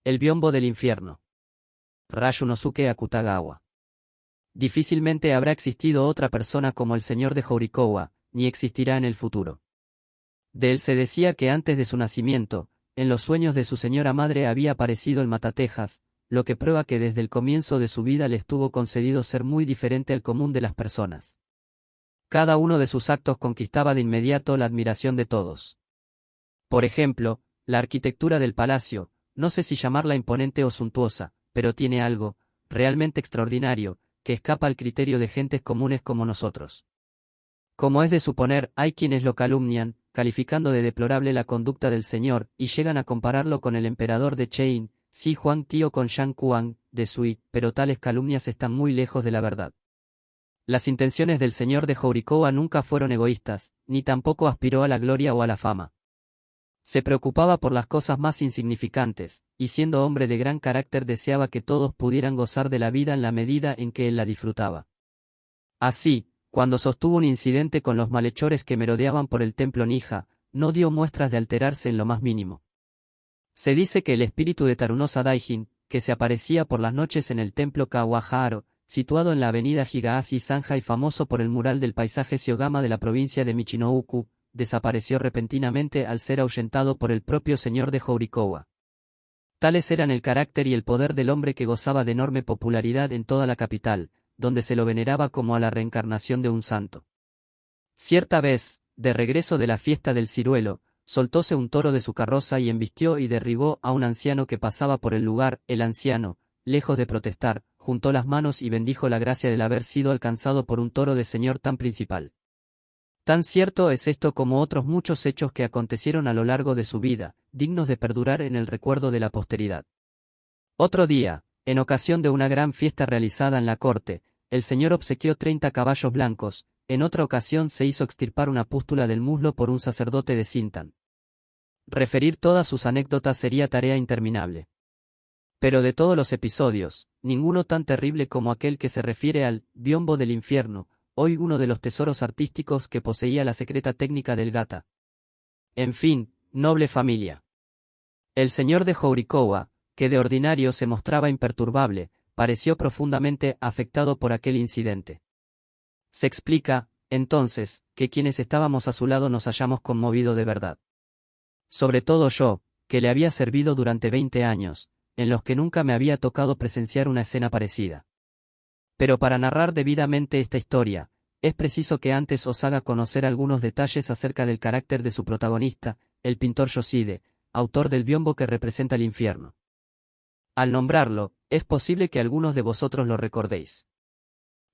El biombo del infierno. Rayunosuke Akutagawa. Difícilmente habrá existido otra persona como el señor de Horikawa, ni existirá en el futuro. De él se decía que antes de su nacimiento, en los sueños de su señora madre había aparecido el Matatejas, lo que prueba que desde el comienzo de su vida le estuvo concedido ser muy diferente al común de las personas. Cada uno de sus actos conquistaba de inmediato la admiración de todos. Por ejemplo, la arquitectura del palacio, no sé si llamarla imponente o suntuosa, pero tiene algo, realmente extraordinario, que escapa al criterio de gentes comunes como nosotros. Como es de suponer, hay quienes lo calumnian, calificando de deplorable la conducta del señor, y llegan a compararlo con el emperador de Chein, Xi Huangti o con Shang Kuang, de Sui, pero tales calumnias están muy lejos de la verdad. Las intenciones del señor de Horikawa nunca fueron egoístas, ni tampoco aspiró a la gloria o a la fama. Se preocupaba por las cosas más insignificantes, y siendo hombre de gran carácter deseaba que todos pudieran gozar de la vida en la medida en que él la disfrutaba. Así, cuando sostuvo un incidente con los malhechores que merodeaban por el templo Nija, no dio muestras de alterarse en lo más mínimo. Se dice que el espíritu de Tarunosa Daijin, que se aparecía por las noches en el templo Kawaharo, situado en la avenida Higashi Sanjai famoso por el mural del paisaje Shiogama de la provincia de Michinoku, desapareció repentinamente al ser ahuyentado por el propio señor de Horikawa. Tales eran el carácter y el poder del hombre que gozaba de enorme popularidad en toda la capital, donde se lo veneraba como a la reencarnación de un santo. Cierta vez, de regreso de la fiesta del ciruelo, soltóse un toro de su carroza y embistió y derribó a un anciano que pasaba por el lugar. El anciano, lejos de protestar, juntó las manos y bendijo la gracia del haber sido alcanzado por un toro de señor tan principal. Tan cierto es esto como otros muchos hechos que acontecieron a lo largo de su vida, dignos de perdurar en el recuerdo de la posteridad. Otro día, en ocasión de una gran fiesta realizada en la corte, el señor obsequió 30 caballos blancos. En otra ocasión se hizo extirpar una pústula del muslo por un sacerdote de Sintan. Referir todas sus anécdotas sería tarea interminable. Pero de todos los episodios, ninguno tan terrible como aquel que se refiere al biombo del infierno, hoy uno de los tesoros artísticos que poseía la secreta técnica del gata. En fin, noble familia. El señor de Horikawa, que de ordinario se mostraba imperturbable, pareció profundamente afectado por aquel incidente. Se explica, entonces, que quienes estábamos a su lado nos hayamos conmovido de verdad. Sobre todo yo, que le había servido durante 20 años, en los que nunca me había tocado presenciar una escena parecida. Pero para narrar debidamente esta historia, es preciso que antes os haga conocer algunos detalles acerca del carácter de su protagonista, el pintor Yoshide, autor del biombo que representa el infierno. Al nombrarlo, es posible que algunos de vosotros lo recordéis.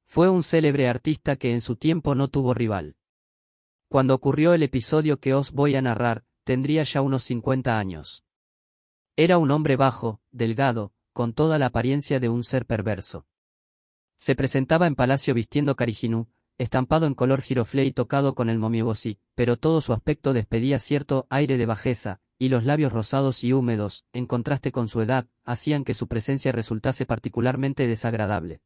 Fue un célebre artista que en su tiempo no tuvo rival. Cuando ocurrió el episodio que os voy a narrar, tendría ya unos 50 años. Era un hombre bajo, delgado, con toda la apariencia de un ser perverso. Se presentaba en palacio vistiendo karijinu, estampado en color giroflé y tocado con el momiboshi, pero todo su aspecto despedía cierto aire de bajeza, y los labios rosados y húmedos, en contraste con su edad, hacían que su presencia resultase particularmente desagradable.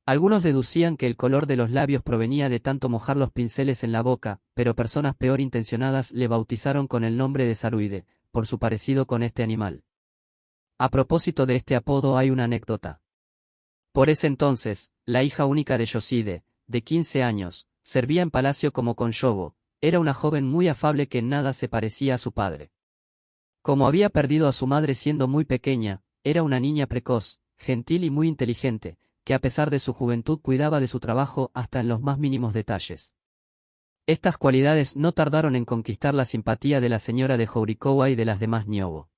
Algunos deducían que el color de los labios provenía de tanto mojar los pinceles en la boca, pero personas peor intencionadas le bautizaron con el nombre de Saruide, por su parecido con este animal. A propósito de este apodo hay una anécdota. Por ese entonces, la hija única de Yoshide, de 15 años, servía en palacio como konshobo. Era una joven muy afable que en nada se parecía a su padre. Como había perdido a su madre siendo muy pequeña, era una niña precoz, gentil y muy inteligente, que a pesar de su juventud cuidaba de su trabajo hasta en los más mínimos detalles. Estas cualidades no tardaron en conquistar la simpatía de la señora de Horikawa y de las demás nyobo.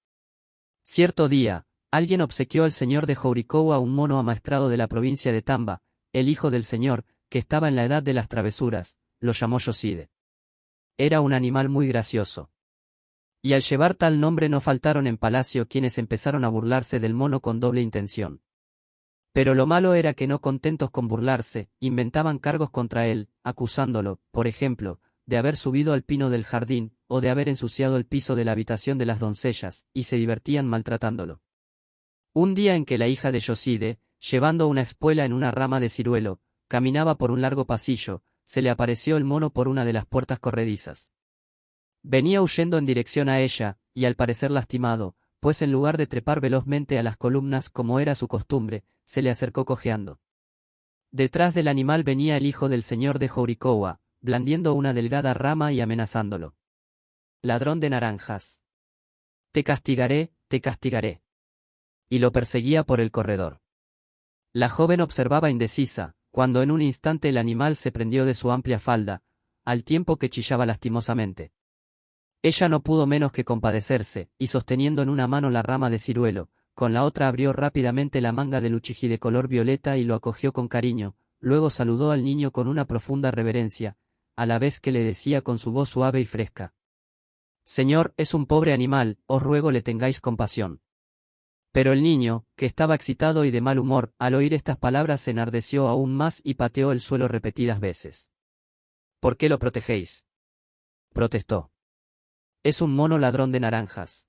Cierto día, alguien obsequió al señor de Horikawa un mono amaestrado de la provincia de Tamba. El hijo del señor, que estaba en la edad de las travesuras, lo llamó Yoshide. Era un animal muy gracioso. Y al llevar tal nombre no faltaron en palacio quienes empezaron a burlarse del mono con doble intención. Pero lo malo era que no contentos con burlarse, inventaban cargos contra él, acusándolo, por ejemplo, de haber subido al pino del jardín, o de haber ensuciado el piso de la habitación de las doncellas, y se divertían maltratándolo. Un día en que la hija de Yoshide, llevando una espuela en una rama de ciruelo, caminaba por un largo pasillo, se le apareció el mono por una de las puertas corredizas. Venía huyendo en dirección a ella, y al parecer lastimado, pues en lugar de trepar velozmente a las columnas como era su costumbre, se le acercó cojeando. Detrás del animal venía el hijo del señor de Horikawa, blandiendo una delgada rama y amenazándolo. Ladrón de naranjas. Te castigaré, te castigaré. Y lo perseguía por el corredor. La joven observaba indecisa, cuando en un instante el animal se prendió de su amplia falda, al tiempo que chillaba lastimosamente. Ella no pudo menos que compadecerse, y sosteniendo en una mano la rama de ciruelo, con la otra abrió rápidamente la manga del uchiji de color violeta y lo acogió con cariño, luego saludó al niño con una profunda reverencia, a la vez que le decía con su voz suave y fresca: «Señor, es un pobre animal, os ruego le tengáis compasión». Pero el niño, que estaba excitado y de mal humor, al oír estas palabras se enardeció aún más y pateó el suelo repetidas veces. «¿Por qué lo protegéis?», protestó. «Es un mono ladrón de naranjas».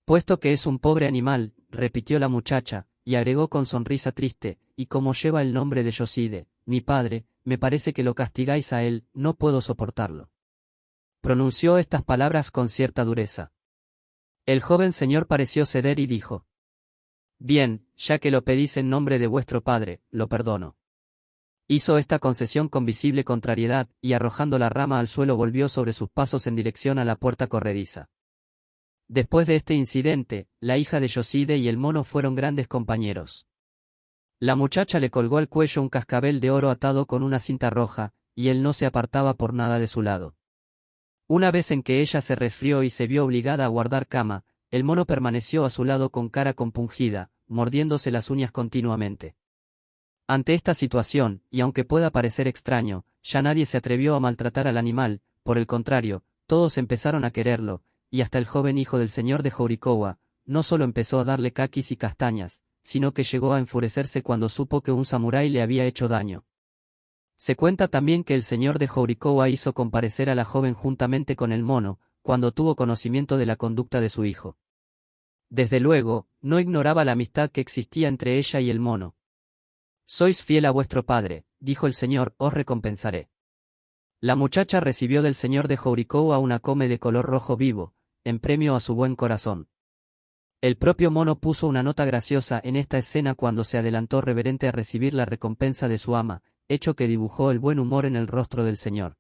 «Puesto que es un pobre animal», repitió la muchacha, y agregó con sonrisa triste, «y como lleva el nombre de Yoshide, mi padre, me parece que lo castigáis a él, no puedo soportarlo». Pronunció estas palabras con cierta dureza. El joven señor pareció ceder y dijo: «Bien, ya que lo pedís en nombre de vuestro padre, lo perdono». Hizo esta concesión con visible contrariedad, y arrojando la rama al suelo volvió sobre sus pasos en dirección a la puerta corrediza. Después de este incidente, la hija de Yoshide y el mono fueron grandes compañeros. La muchacha le colgó al cuello un cascabel de oro atado con una cinta roja, y él no se apartaba por nada de su lado. Una vez en que ella se resfrió y se vio obligada a guardar cama, el mono permaneció a su lado con cara compungida, mordiéndose las uñas continuamente. Ante esta situación, y aunque pueda parecer extraño, ya nadie se atrevió a maltratar al animal, por el contrario, todos empezaron a quererlo, y hasta el joven hijo del señor de Horikawa, no solo empezó a darle caquis y castañas, sino que llegó a enfurecerse cuando supo que un samurái le había hecho daño. Se cuenta también que el señor de Horikawa hizo comparecer a la joven juntamente con el mono, cuando tuvo conocimiento de la conducta de su hijo. Desde luego, no ignoraba la amistad que existía entre ella y el mono. «Sois fiel a vuestro padre», dijo el señor, «os recompensaré». La muchacha recibió del señor de Horikawa una come de color rojo vivo, en premio a su buen corazón. El propio mono puso una nota graciosa en esta escena cuando se adelantó reverente a recibir la recompensa de su ama, hecho que dibujó el buen humor en el rostro del señor.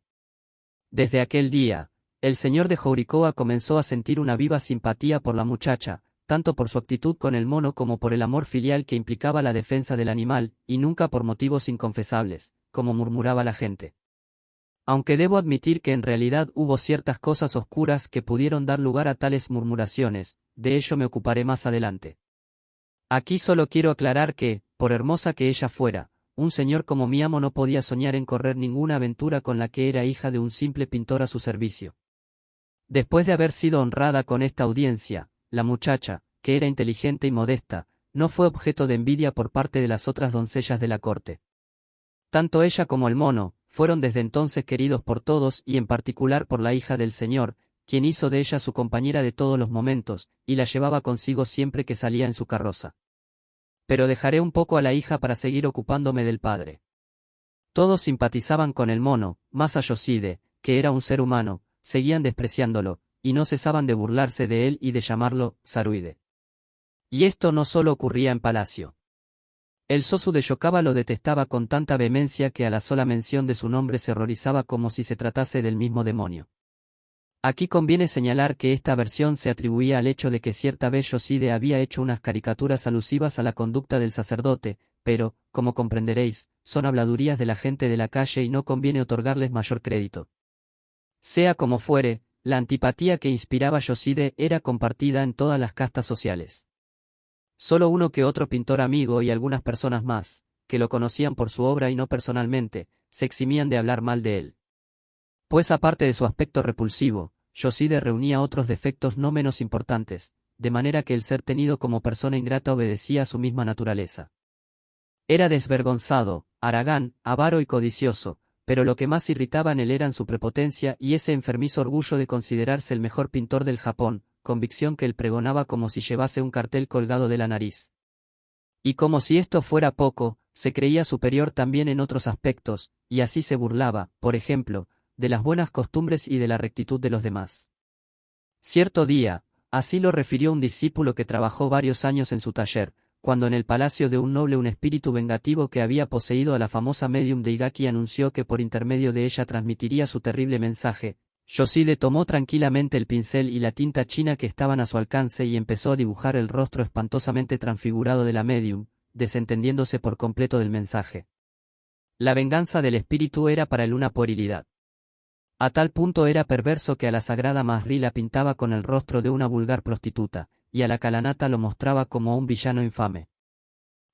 Desde aquel día, el señor de Horikawa comenzó a sentir una viva simpatía por la muchacha, tanto por su actitud con el mono como por el amor filial que implicaba la defensa del animal, y nunca por motivos inconfesables, como murmuraba la gente. Aunque debo admitir que en realidad hubo ciertas cosas oscuras que pudieron dar lugar a tales murmuraciones, de ello me ocuparé más adelante. Aquí solo quiero aclarar que, por hermosa que ella fuera, un señor como mi amo no podía soñar en correr ninguna aventura con la que era hija de un simple pintor a su servicio. Después de haber sido honrada con esta audiencia, la muchacha, que era inteligente y modesta, no fue objeto de envidia por parte de las otras doncellas de la corte. Tanto ella como el mono, fueron desde entonces queridos por todos y en particular por la hija del señor, quien hizo de ella su compañera de todos los momentos, y la llevaba consigo siempre que salía en su carroza. Pero dejaré un poco a la hija para seguir ocupándome del padre. Todos simpatizaban con el mono, más a Yoshide, que era un ser humano, seguían despreciándolo, y no cesaban de burlarse de él y de llamarlo Saruide. Y esto no solo ocurría en palacio. El Sosu de Yokawa lo detestaba con tanta vehemencia que a la sola mención de su nombre se horrorizaba como si se tratase del mismo demonio. Aquí conviene señalar que esta aversión se atribuía al hecho de que cierta vez Yoshide había hecho unas caricaturas alusivas a la conducta del sacerdote, pero, como comprenderéis, son habladurías de la gente de la calle y no conviene otorgarles mayor crédito. Sea como fuere, la antipatía que inspiraba Yoshide era compartida en todas las castas sociales. Solo uno que otro pintor amigo y algunas personas más, que lo conocían por su obra y no personalmente, se eximían de hablar mal de él. Pues aparte de su aspecto repulsivo, Yoshide reunía otros defectos no menos importantes, de manera que el ser tenido como persona ingrata obedecía a su misma naturaleza. Era desvergonzado, haragán, avaro y codicioso, pero lo que más irritaba en él eran su prepotencia y ese enfermizo orgullo de considerarse el mejor pintor del Japón, convicción que él pregonaba como si llevase un cartel colgado de la nariz. Y como si esto fuera poco, se creía superior también en otros aspectos, y así se burlaba, por ejemplo, de las buenas costumbres y de la rectitud de los demás. Cierto día, Así lo refirió un discípulo que trabajó varios años en su taller, cuando en el palacio de un noble un espíritu vengativo que había poseído a la famosa medium de Igaki anunció que por intermedio de ella transmitiría su terrible mensaje. Yoshide tomó tranquilamente el pincel y la tinta china que estaban a su alcance y empezó a dibujar el rostro espantosamente transfigurado de la medium, desentendiéndose por completo del mensaje. La venganza del espíritu era para él una puerilidad. A tal punto era perverso que a la sagrada Mahri la pintaba con el rostro de una vulgar prostituta, y a la Kalanata lo mostraba como un villano infame.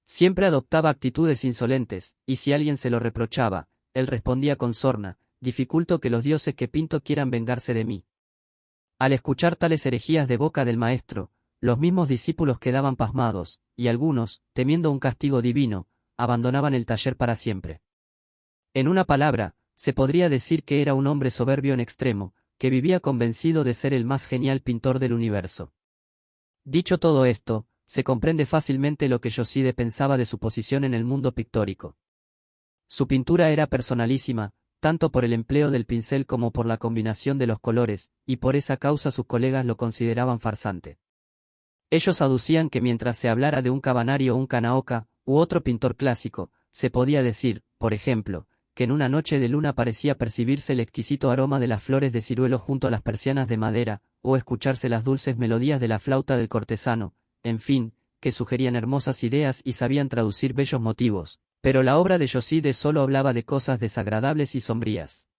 Siempre adoptaba actitudes insolentes, y si alguien se lo reprochaba, él respondía con sorna: dificulto que los dioses que pinto quieran vengarse de mí. Al escuchar tales herejías de boca del maestro, los mismos discípulos quedaban pasmados, y algunos, temiendo un castigo divino, abandonaban el taller para siempre. En una palabra, se podría decir que era un hombre soberbio en extremo, que vivía convencido de ser el más genial pintor del universo. Dicho todo esto, se comprende fácilmente lo que Yoshide pensaba de su posición en el mundo pictórico. Su pintura era personalísima, tanto por el empleo del pincel como por la combinación de los colores, y por esa causa sus colegas lo consideraban farsante. Ellos aducían que mientras se hablara de un Cavanari o un Kanaoka, u otro pintor clásico, se podía decir, por ejemplo, que en una noche de luna parecía percibirse el exquisito aroma de las flores de ciruelo junto a las persianas de madera, o escucharse las dulces melodías de la flauta del cortesano, en fin, que sugerían hermosas ideas y sabían traducir bellos motivos, pero la obra de Yoshide solo hablaba de cosas desagradables y sombrías.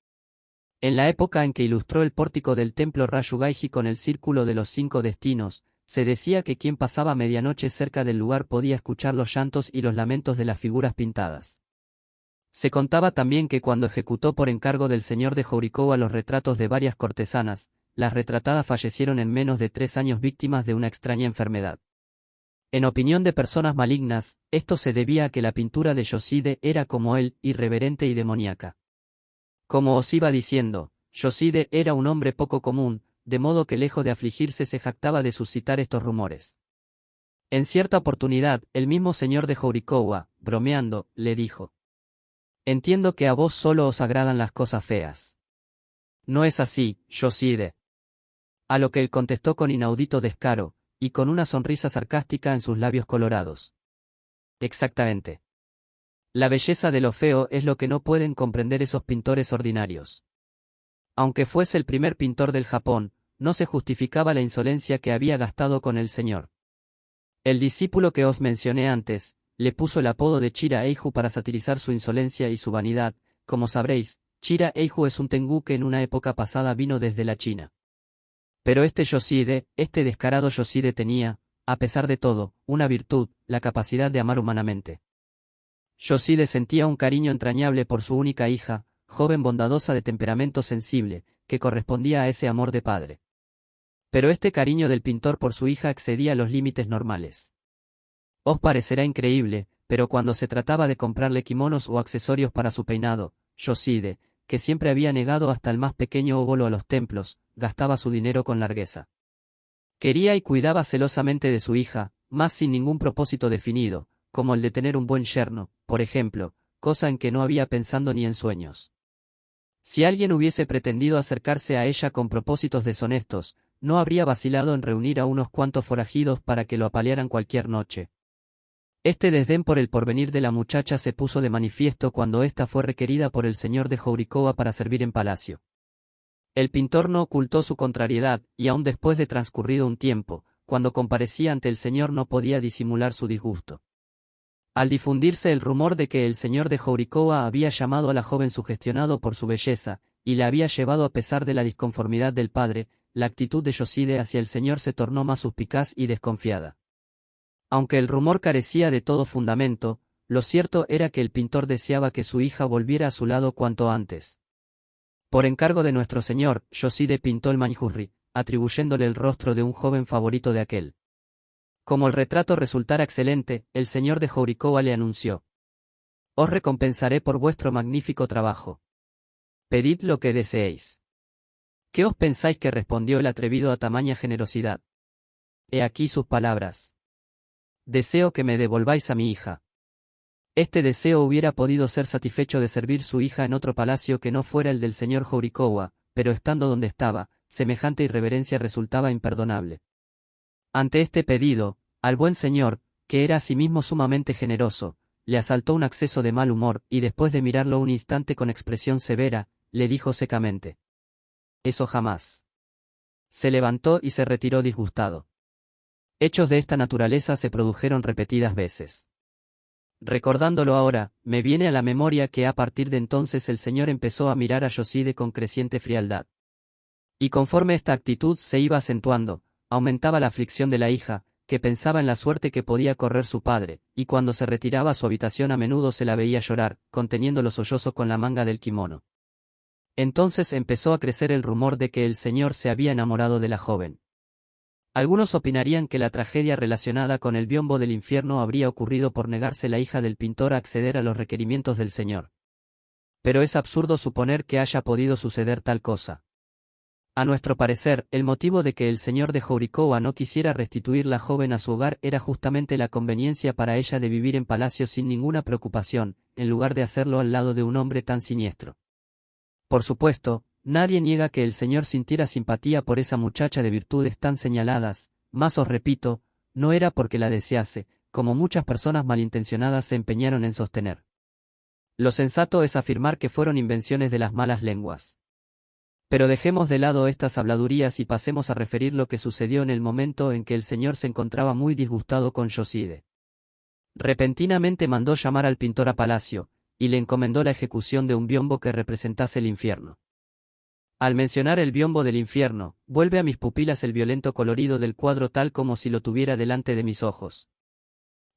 En la época en que ilustró el pórtico del templo Rayugaiji con el círculo de los 5 destinos, se decía que quien pasaba medianoche cerca del lugar podía escuchar los llantos y los lamentos de las figuras pintadas. Se contaba también que cuando ejecutó por encargo del señor de Horikawa los retratos de varias cortesanas, las retratadas fallecieron en menos de 3 años víctimas de una extraña enfermedad. En opinión de personas malignas, esto se debía a que la pintura de Yoshide era como él, irreverente y demoníaca. Como os iba diciendo, Yoshide era un hombre poco común, de modo que lejos de afligirse se jactaba de suscitar estos rumores. En cierta oportunidad, el mismo señor de Horikawa, bromeando, le dijo: «Entiendo que a vos solo os agradan las cosas feas». «No es así, Yoshide». A lo que él contestó con inaudito descaro, y con una sonrisa sarcástica en sus labios colorados: «Exactamente. La belleza de lo feo es lo que no pueden comprender esos pintores ordinarios». Aunque fuese el primer pintor del Japón, no se justificaba la insolencia que había gastado con el señor. El discípulo que os mencioné antes, le puso el apodo de Chira Eiju para satirizar su insolencia y su vanidad. Como sabréis, Chira Eiju es un tengu que en una época pasada vino desde la China. Pero este descarado Yoshide tenía, a pesar de todo, una virtud: la capacidad de amar humanamente. Yoshide sentía un cariño entrañable por su única hija, joven bondadosa de temperamento sensible, que correspondía a ese amor de padre. Pero este cariño del pintor por su hija excedía los límites normales. Os parecerá increíble, pero cuando se trataba de comprarle kimonos o accesorios para su peinado, Yoshide, que siempre había negado hasta el más pequeño óbolo a los templos, gastaba su dinero con largueza. Quería y cuidaba celosamente de su hija, mas sin ningún propósito definido, como el de tener un buen yerno, por ejemplo, cosa en que no había pensado ni en sueños. Si alguien hubiese pretendido acercarse a ella con propósitos deshonestos, no habría vacilado en reunir a unos cuantos forajidos para que lo apalearan cualquier noche. Este desdén por el porvenir de la muchacha se puso de manifiesto cuando ésta fue requerida por el señor de Horikawa para servir en palacio. El pintor no ocultó su contrariedad, y aun después de transcurrido un tiempo, cuando comparecía ante el señor no podía disimular su disgusto. Al difundirse el rumor de que el señor de Horikawa había llamado a la joven sugestionado por su belleza, y la había llevado a pesar de la disconformidad del padre, la actitud de Yoshide hacia el señor se tornó más suspicaz y desconfiada. Aunque el rumor carecía de todo fundamento, lo cierto era que el pintor deseaba que su hija volviera a su lado cuanto antes. Por encargo de nuestro señor, Yoshide pintó el manjurri, atribuyéndole el rostro de un joven favorito de aquel. Como el retrato resultara excelente, el señor de Horikawa le anunció: «Os recompensaré por vuestro magnífico trabajo. Pedid lo que deseéis». ¿Qué os pensáis que respondió el atrevido a tamaña generosidad? He aquí sus palabras: «Deseo que me devolváis a mi hija». Este deseo hubiera podido ser satisfecho de servir su hija en otro palacio que no fuera el del señor Horikawa, pero estando donde estaba, semejante irreverencia resultaba imperdonable. Ante este pedido, al buen señor, que era asimismo sumamente generoso, le asaltó un acceso de mal humor, y después de mirarlo un instante con expresión severa, le dijo secamente: «Eso jamás». Se levantó y se retiró disgustado. Hechos de esta naturaleza se produjeron repetidas veces. Recordándolo ahora, me viene a la memoria que a partir de entonces el señor empezó a mirar a Yoshide con creciente frialdad. Y conforme esta actitud se iba acentuando, aumentaba la aflicción de la hija, que pensaba en la suerte que podía correr su padre, y cuando se retiraba a su habitación a menudo se la veía llorar, conteniendo los sollozos con la manga del kimono. Entonces empezó a crecer el rumor de que el señor se había enamorado de la joven. Algunos opinarían que la tragedia relacionada con el biombo del infierno habría ocurrido por negarse la hija del pintor a acceder a los requerimientos del señor. Pero es absurdo suponer que haya podido suceder tal cosa. A nuestro parecer, el motivo de que el señor de Horikawa no quisiera restituir la joven a su hogar era justamente la conveniencia para ella de vivir en palacio sin ninguna preocupación, en lugar de hacerlo al lado de un hombre tan siniestro. Por supuesto, nadie niega que el señor sintiera simpatía por esa muchacha de virtudes tan señaladas, mas os repito, no era porque la desease, como muchas personas malintencionadas se empeñaron en sostener. Lo sensato es afirmar que fueron invenciones de las malas lenguas. Pero dejemos de lado estas habladurías y pasemos a referir lo que sucedió en el momento en que el señor se encontraba muy disgustado con Yoshide. Repentinamente mandó llamar al pintor a palacio, y le encomendó la ejecución de un biombo que representase el infierno. Al mencionar el biombo del infierno, vuelve a mis pupilas el violento colorido del cuadro tal como si lo tuviera delante de mis ojos.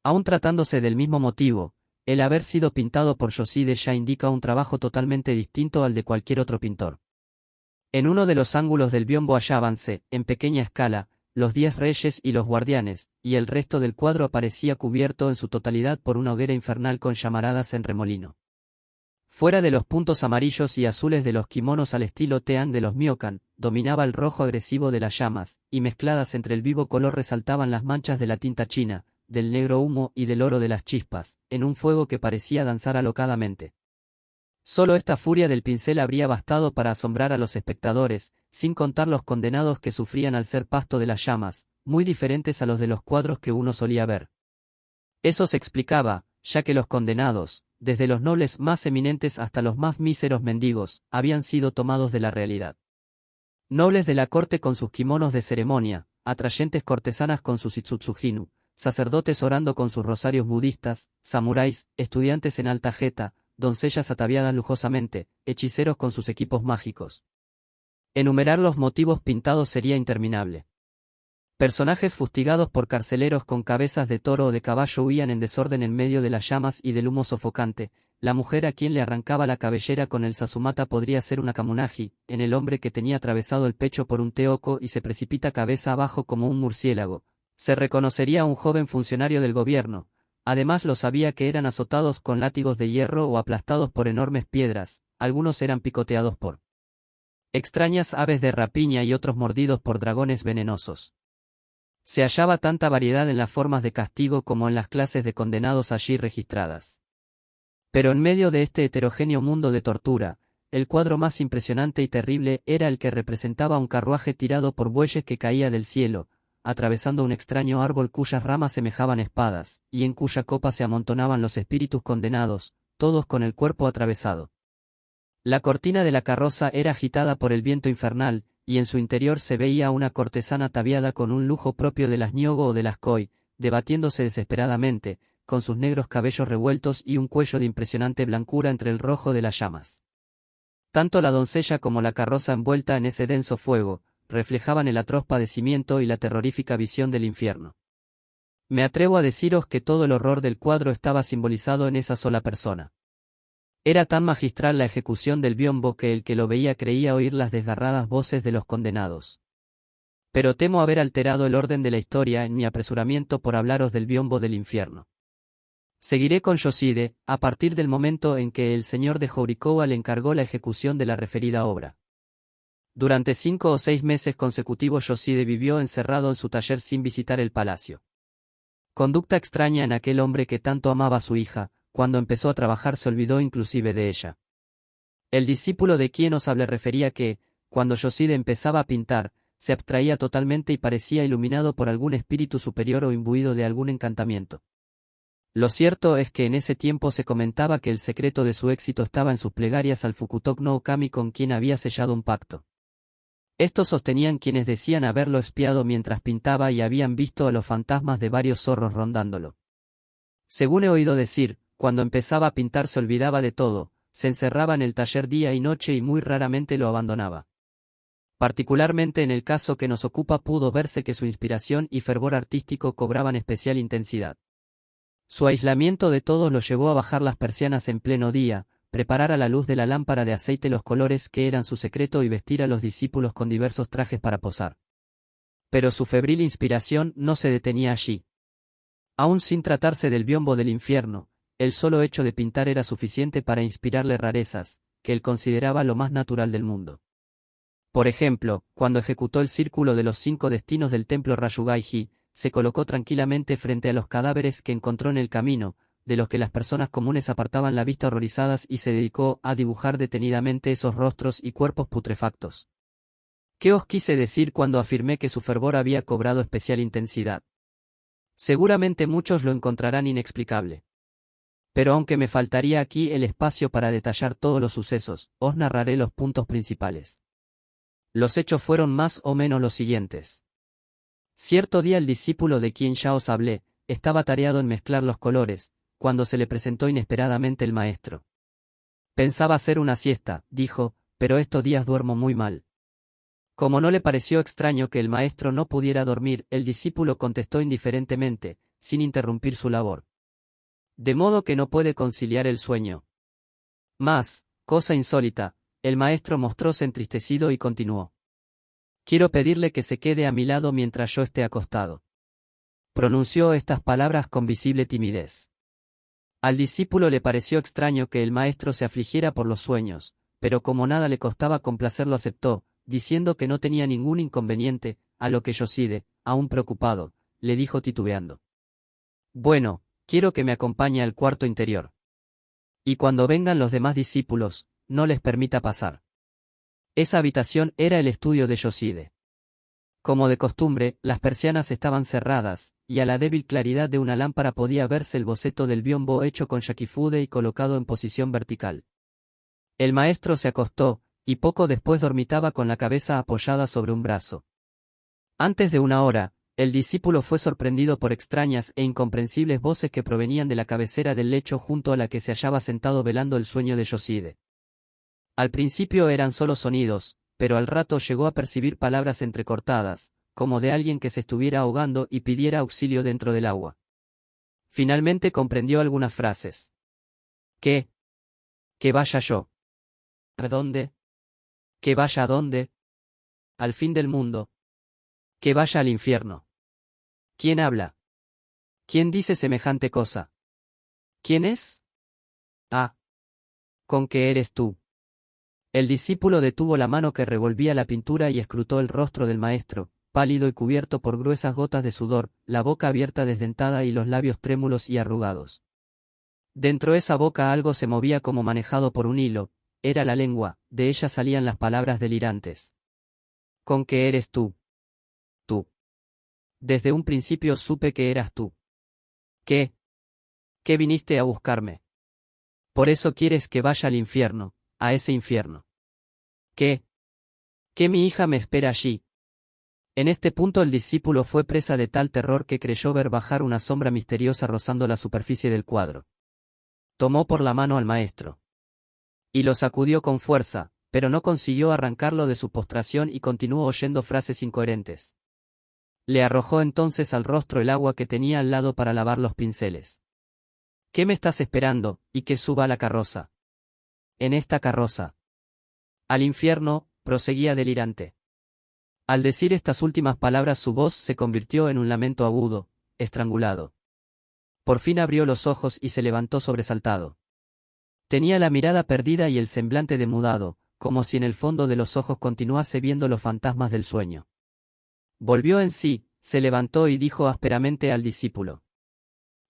Aun tratándose del mismo motivo, el haber sido pintado por Yoshide ya indica un trabajo totalmente distinto al de cualquier otro pintor. En uno de los ángulos del biombo hallábanse, en pequeña escala, los 10 reyes y los guardianes, y el resto del cuadro aparecía cubierto en su totalidad por una hoguera infernal con llamaradas en remolino. Fuera de los puntos amarillos y azules de los kimonos al estilo Tean de los Myokan, dominaba el rojo agresivo de las llamas, y mezcladas entre el vivo color resaltaban las manchas de la tinta china, del negro humo y del oro de las chispas, en un fuego que parecía danzar alocadamente. Solo esta furia del pincel habría bastado para asombrar a los espectadores, sin contar los condenados que sufrían al ser pasto de las llamas, muy diferentes a los de los cuadros que uno solía ver. Eso se explicaba, ya que los condenados, desde los nobles más eminentes hasta los más míseros mendigos, habían sido tomados de la realidad. Nobles de la corte con sus kimonos de ceremonia, atrayentes cortesanas con sus itsutsuhinu, sacerdotes orando con sus rosarios budistas, samuráis, estudiantes en alta jeta, doncellas ataviadas lujosamente, hechiceros con sus equipos mágicos. Enumerar los motivos pintados sería interminable. Personajes fustigados por carceleros con cabezas de toro o de caballo huían en desorden en medio de las llamas y del humo sofocante. La mujer a quien le arrancaba la cabellera con el sasumata podría ser una kamunagi, en el hombre que tenía atravesado el pecho por un teoko y se precipita cabeza abajo como un murciélago. Se reconocería a un joven funcionario del gobierno. Además lo sabía que eran azotados con látigos de hierro o aplastados por enormes piedras, algunos eran picoteados por extrañas aves de rapiña y otros mordidos por dragones venenosos. Se hallaba tanta variedad en las formas de castigo como en las clases de condenados allí registradas. Pero en medio de este heterogéneo mundo de tortura, el cuadro más impresionante y terrible era el que representaba un carruaje tirado por bueyes que caía del cielo, atravesando un extraño árbol cuyas ramas semejaban espadas, y en cuya copa se amontonaban los espíritus condenados, todos con el cuerpo atravesado. La cortina de la carroza era agitada por el viento infernal, y en su interior se veía una cortesana ataviada con un lujo propio de las Nyogo o de las Koi, debatiéndose desesperadamente, con sus negros cabellos revueltos y un cuello de impresionante blancura entre el rojo de las llamas. Tanto la doncella como la carroza envuelta en ese denso fuego, reflejaban el atroz padecimiento y la terrorífica visión del infierno. Me atrevo a deciros que todo el horror del cuadro estaba simbolizado en esa sola persona. Era tan magistral la ejecución del biombo que el que lo veía creía oír las desgarradas voces de los condenados. Pero temo haber alterado el orden de la historia en mi apresuramiento por hablaros del biombo del infierno. Seguiré con Yoshide, a partir del momento en que el señor de Horikawa le encargó la ejecución de la referida obra. Durante 5 o 6 meses consecutivos Yoshide vivió encerrado en su taller sin visitar el palacio. Conducta extraña en aquel hombre que tanto amaba a su hija. Cuando empezó a trabajar se olvidó inclusive de ella. El discípulo de quien os hablé refería que, cuando Yoshide empezaba a pintar, se abstraía totalmente y parecía iluminado por algún espíritu superior o imbuido de algún encantamiento. Lo cierto es que en ese tiempo se comentaba que el secreto de su éxito estaba en sus plegarias al Fukutok no Okami con quien había sellado un pacto. Esto sostenían quienes decían haberlo espiado mientras pintaba y habían visto a los fantasmas de varios zorros rondándolo. Según he oído decir, cuando empezaba a pintar se olvidaba de todo, se encerraba en el taller día y noche y muy raramente lo abandonaba. Particularmente en el caso que nos ocupa pudo verse que su inspiración y fervor artístico cobraban especial intensidad. Su aislamiento de todos lo llevó a bajar las persianas en pleno día, preparar a la luz de la lámpara de aceite los colores que eran su secreto y vestir a los discípulos con diversos trajes para posar. Pero su febril inspiración no se detenía allí. Aún sin tratarse del biombo del infierno, el solo hecho de pintar era suficiente para inspirarle rarezas, que él consideraba lo más natural del mundo. Por ejemplo, cuando ejecutó el círculo de los 5 destinos del templo Rayugai-ji, se colocó tranquilamente frente a los cadáveres que encontró en el camino, de los que las personas comunes apartaban la vista horrorizadas y se dedicó a dibujar detenidamente esos rostros y cuerpos putrefactos. ¿Qué os quise decir cuando afirmé que su fervor había cobrado especial intensidad? Seguramente muchos lo encontrarán inexplicable. Pero aunque me faltaría aquí el espacio para detallar todos los sucesos, os narraré los puntos principales. Los hechos fueron más o menos los siguientes. Cierto día el discípulo de quien ya os hablé, estaba tareado en mezclar los colores, cuando se le presentó inesperadamente el maestro. Pensaba hacer una siesta, dijo, pero estos días duermo muy mal. Como no le pareció extraño que el maestro no pudiera dormir, el discípulo contestó indiferentemente, sin interrumpir su labor. De modo que no puede conciliar el sueño. Mas, cosa insólita, el maestro mostróse entristecido y continuó. Quiero pedirle que se quede a mi lado mientras yo esté acostado. Pronunció estas palabras con visible timidez. Al discípulo le pareció extraño que el maestro se afligiera por los sueños, pero como nada le costaba complacerlo aceptó, diciendo que no tenía ningún inconveniente, a lo que Yoshide, aún preocupado, le dijo titubeando. Bueno, quiero que me acompañe al cuarto interior. Y cuando vengan los demás discípulos, no les permita pasar. Esa habitación era el estudio de Yoshide. Como de costumbre, las persianas estaban cerradas, y a la débil claridad de una lámpara podía verse el boceto del biombo hecho con yakifude y colocado en posición vertical. El maestro se acostó, y poco después dormitaba con la cabeza apoyada sobre un brazo. Antes de una hora, el discípulo fue sorprendido por extrañas e incomprensibles voces que provenían de la cabecera del lecho junto a la que se hallaba sentado velando el sueño de Yoshide. Al principio eran solo sonidos, pero al rato llegó a percibir palabras entrecortadas, como de alguien que se estuviera ahogando y pidiera auxilio dentro del agua. Finalmente comprendió algunas frases. ¿Qué? ¿Que vaya yo? ¿A dónde? ¿Que vaya a dónde? Al fin del mundo. ¿Que vaya al infierno? ¿Quién habla? ¿Quién dice semejante cosa? ¿Quién es? Ah. ¿Con qué eres tú? El discípulo detuvo la mano que revolvía la pintura y escrutó el rostro del maestro, pálido y cubierto por gruesas gotas de sudor, la boca abierta desdentada y los labios trémulos y arrugados. Dentro de esa boca algo se movía como manejado por un hilo, era la lengua, de ella salían las palabras delirantes. ¿Con qué eres tú? Tú. Desde un principio supe que eras tú. ¿Qué? ¿Qué viniste a buscarme? Por eso quieres que vaya al infierno, a ese infierno. ¿Qué? ¿Que mi hija me espera allí? En este punto el discípulo fue presa de tal terror que creyó ver bajar una sombra misteriosa rozando la superficie del cuadro. Tomó por la mano al maestro. Y lo sacudió con fuerza, pero no consiguió arrancarlo de su postración y continuó oyendo frases incoherentes. Le arrojó entonces al rostro el agua que tenía al lado para lavar los pinceles. ¿Qué me estás esperando, y que suba a la carroza? En esta carroza. Al infierno, proseguía delirante. Al decir estas últimas palabras su voz se convirtió en un lamento agudo, estrangulado. Por fin abrió los ojos y se levantó sobresaltado. Tenía la mirada perdida y el semblante demudado, como si en el fondo de los ojos continuase viendo los fantasmas del sueño. Volvió en sí, se levantó y dijo ásperamente al discípulo.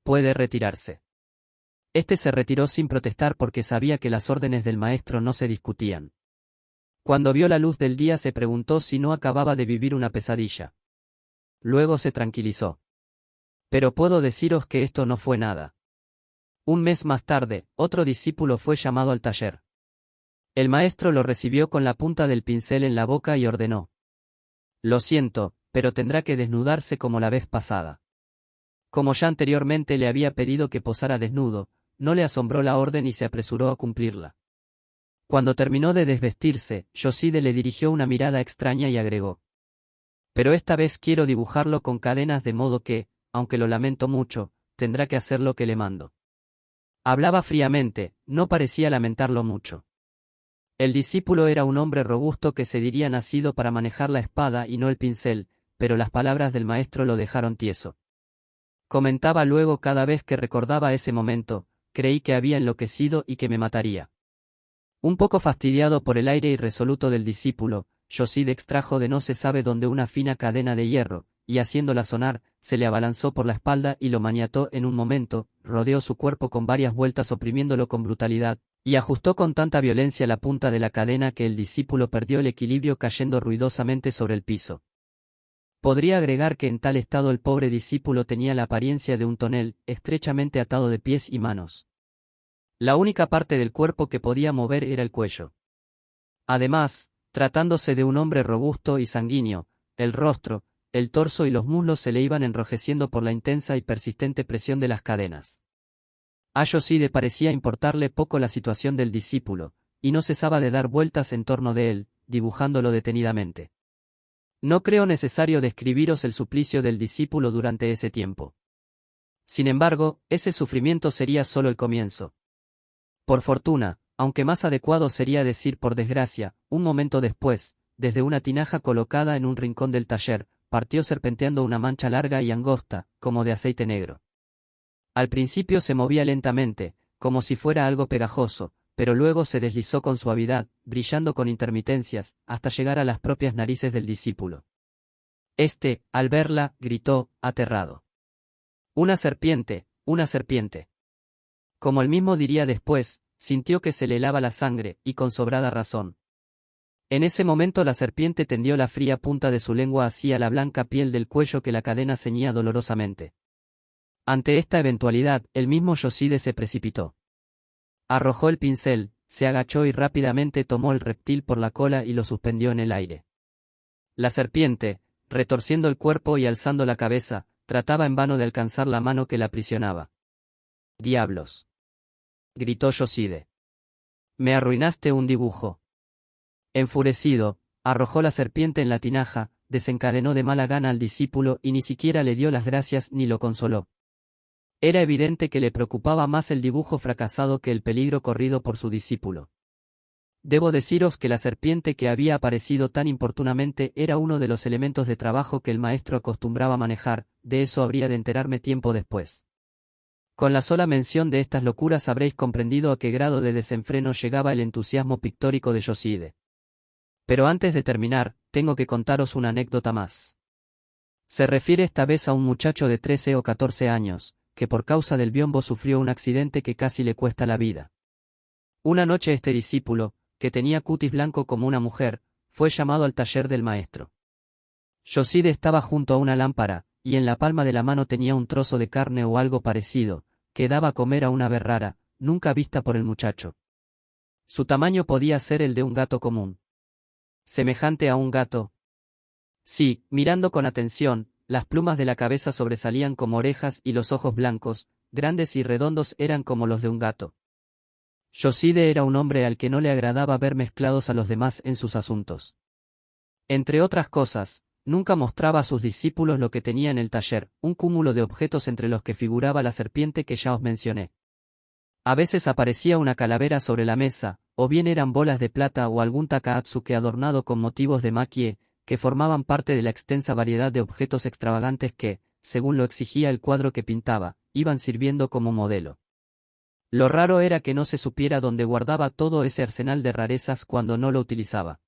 Puede retirarse. Este se retiró sin protestar porque sabía que las órdenes del maestro no se discutían. Cuando vio la luz del día se preguntó si no acababa de vivir una pesadilla. Luego se tranquilizó. Pero puedo deciros que esto no fue nada. Un mes más tarde, otro discípulo fue llamado al taller. El maestro lo recibió con la punta del pincel en la boca y ordenó: «Lo siento, pero tendrá que desnudarse como la vez pasada». Como ya anteriormente le había pedido que posara desnudo, no le asombró la orden y se apresuró a cumplirla. Cuando terminó de desvestirse, Yoshide le dirigió una mirada extraña y agregó: «Pero esta vez quiero dibujarlo con cadenas de modo que, aunque lo lamento mucho, tendrá que hacer lo que le mando». Hablaba fríamente, no parecía lamentarlo mucho. El discípulo era un hombre robusto que se diría nacido para manejar la espada y no el pincel, pero las palabras del maestro lo dejaron tieso. Comentaba luego cada vez que recordaba ese momento: «Creí que había enloquecido y que me mataría». Un poco fastidiado por el aire irresoluto del discípulo, Yoshide extrajo de no se sabe dónde una fina cadena de hierro, y haciéndola sonar, se le abalanzó por la espalda y lo maniató en un momento, rodeó su cuerpo con varias vueltas oprimiéndolo con brutalidad, y ajustó con tanta violencia la punta de la cadena que el discípulo perdió el equilibrio cayendo ruidosamente sobre el piso. Podría agregar que en tal estado el pobre discípulo tenía la apariencia de un tonel, estrechamente atado de pies y manos. La única parte del cuerpo que podía mover era el cuello. Además, tratándose de un hombre robusto y sanguíneo, el rostro, el torso y los muslos se le iban enrojeciendo por la intensa y persistente presión de las cadenas. A Yoshide parecía importarle poco la situación del discípulo, y no cesaba de dar vueltas en torno de él, dibujándolo detenidamente. No creo necesario describiros el suplicio del discípulo durante ese tiempo. Sin embargo, ese sufrimiento sería solo el comienzo. Por fortuna, aunque más adecuado sería decir por desgracia, un momento después, desde una tinaja colocada en un rincón del taller, partió serpenteando una mancha larga y angosta, como de aceite negro. Al principio se movía lentamente, como si fuera algo pegajoso, pero luego se deslizó con suavidad, brillando con intermitencias, hasta llegar a las propias narices del discípulo. Este, al verla, gritó, aterrado: «¡Una serpiente! ¡Una serpiente!». Como él mismo diría después, sintió que se le helaba la sangre, y con sobrada razón. En ese momento la serpiente tendió la fría punta de su lengua hacia la blanca piel del cuello que la cadena ceñía dolorosamente. Ante esta eventualidad, el mismo Yoshide se precipitó. Arrojó el pincel, se agachó y rápidamente tomó el reptil por la cola y lo suspendió en el aire. La serpiente, retorciendo el cuerpo y alzando la cabeza, trataba en vano de alcanzar la mano que la aprisionaba. «¡Diablos!», gritó Yoshide. «Me arruinaste un dibujo». Enfurecido, arrojó la serpiente en la tinaja, desencadenó de mala gana al discípulo y ni siquiera le dio las gracias ni lo consoló. Era evidente que le preocupaba más el dibujo fracasado que el peligro corrido por su discípulo. Debo deciros que la serpiente que había aparecido tan importunamente era uno de los elementos de trabajo que el maestro acostumbraba manejar, de eso habría de enterarme tiempo después. Con la sola mención de estas locuras habréis comprendido a qué grado de desenfreno llegaba el entusiasmo pictórico de Yoshide. Pero antes de terminar, tengo que contaros una anécdota más. Se refiere esta vez a un muchacho de 13 o 14 años, que por causa del biombo sufrió un accidente que casi le cuesta la vida. Una noche este discípulo, que tenía cutis blanco como una mujer, fue llamado al taller del maestro. Yoshide estaba junto a una lámpara, y en la palma de la mano tenía un trozo de carne o algo parecido, que daba a comer a una ave rara, nunca vista por el muchacho. Su tamaño podía ser el de un gato común. ¿Semejante a un gato? Sí, mirando con atención, las plumas de la cabeza sobresalían como orejas y los ojos blancos, grandes y redondos eran como los de un gato. Yoshide era un hombre al que no le agradaba ver mezclados a los demás en sus asuntos. Entre otras cosas, nunca mostraba a sus discípulos lo que tenía en el taller, un cúmulo de objetos entre los que figuraba la serpiente que ya os mencioné. A veces aparecía una calavera sobre la mesa, o bien eran bolas de plata o algún takaatsuke adornado con motivos de makie, que formaban parte de la extensa variedad de objetos extravagantes que, según lo exigía el cuadro que pintaba, iban sirviendo como modelo. Lo raro era que no se supiera dónde guardaba todo ese arsenal de rarezas cuando no lo utilizaba.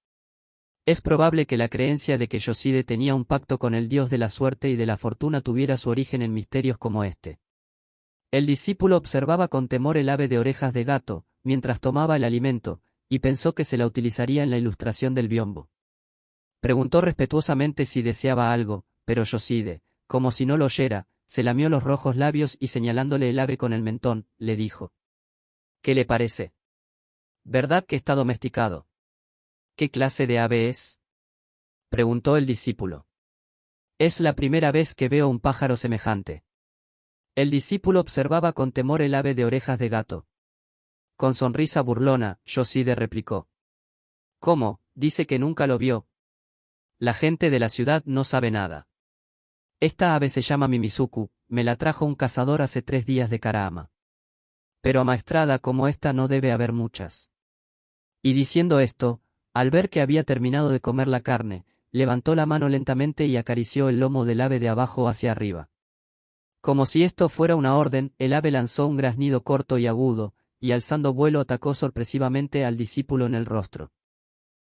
Es probable que la creencia de que Yoshide tenía un pacto con el dios de la suerte y de la fortuna tuviera su origen en misterios como este. El discípulo observaba con temor el ave de orejas de gato, mientras tomaba el alimento, y pensó que se la utilizaría en la ilustración del biombo. Preguntó respetuosamente si deseaba algo, pero Yoshide, como si no lo oyera, se lamió los rojos labios y señalándole el ave con el mentón, le dijo: ¿Qué le parece? ¿Verdad que está domesticado? ¿Qué clase de ave es? Preguntó el discípulo. Es la primera vez que veo un pájaro semejante. El discípulo observaba con temor el ave de orejas de gato. Con sonrisa burlona, Yoshide replicó: ¿Cómo? Dice que nunca lo vio. La gente de la ciudad no sabe nada. Esta ave se llama Mimizuku, me la trajo un cazador hace 3 días de Karaama. Pero amaestrada como esta no debe haber muchas. Y diciendo esto, al ver que había terminado de comer la carne, levantó la mano lentamente y acarició el lomo del ave de abajo hacia arriba. Como si esto fuera una orden, el ave lanzó un graznido corto y agudo, y alzando vuelo atacó sorpresivamente al discípulo en el rostro.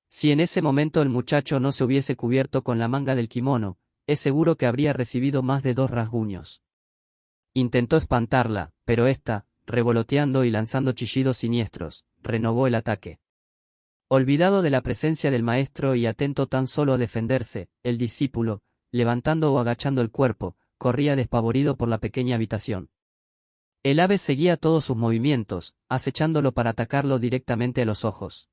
Si en ese momento el muchacho no se hubiese cubierto con la manga del kimono, es seguro que habría recibido más de 2 rasguños. Intentó espantarla, pero ésta, revoloteando y lanzando chillidos siniestros, renovó el ataque. Olvidado de la presencia del maestro y atento tan solo a defenderse, el discípulo, levantando o agachando el cuerpo, corría despavorido por la pequeña habitación. El ave seguía todos sus movimientos, acechándolo para atacarlo directamente a los ojos.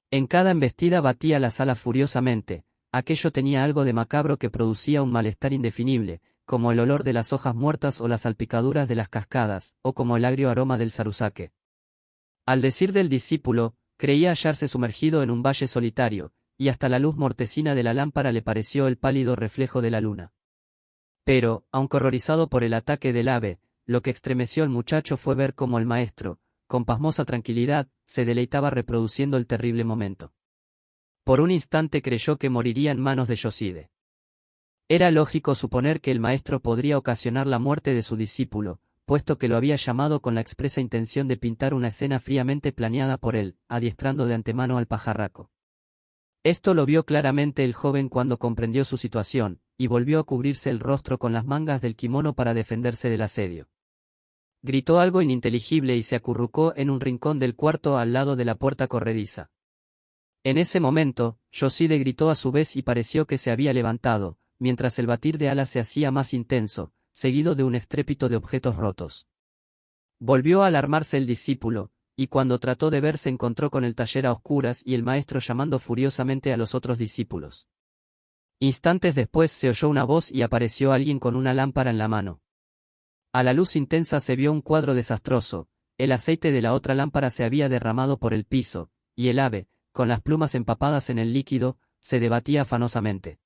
En cada embestida batía las alas furiosamente, aquello tenía algo de macabro que producía un malestar indefinible, como el olor de las hojas muertas o las salpicaduras de las cascadas, o como el agrio aroma del sarusake. Al decir del discípulo, creía hallarse sumergido en un valle solitario, y hasta la luz mortecina de la lámpara le pareció el pálido reflejo de la luna. Pero, aunque horrorizado por el ataque del ave, lo que estremeció al muchacho fue ver cómo el maestro, con pasmosa tranquilidad, se deleitaba reproduciendo el terrible momento. Por un instante creyó que moriría en manos de Yoshide. Era lógico suponer que el maestro podría ocasionar la muerte de su discípulo, puesto que lo había llamado con la expresa intención de pintar una escena fríamente planeada por él, adiestrando de antemano al pajarraco. Esto lo vio claramente el joven cuando comprendió su situación, y volvió a cubrirse el rostro con las mangas del kimono para defenderse del asedio. Gritó algo ininteligible y se acurrucó en un rincón del cuarto al lado de la puerta corrediza. En ese momento, Yoshide gritó a su vez y pareció que se había levantado, mientras el batir de alas se hacía más intenso, seguido de un estrépito de objetos rotos. Volvió a alarmarse el discípulo, y cuando trató de ver se encontró con el taller a oscuras y el maestro llamando furiosamente a los otros discípulos. Instantes después se oyó una voz y apareció alguien con una lámpara en la mano. A la luz intensa se vio un cuadro desastroso, el aceite de la otra lámpara se había derramado por el piso, y el ave, con las plumas empapadas en el líquido, se debatía afanosamente.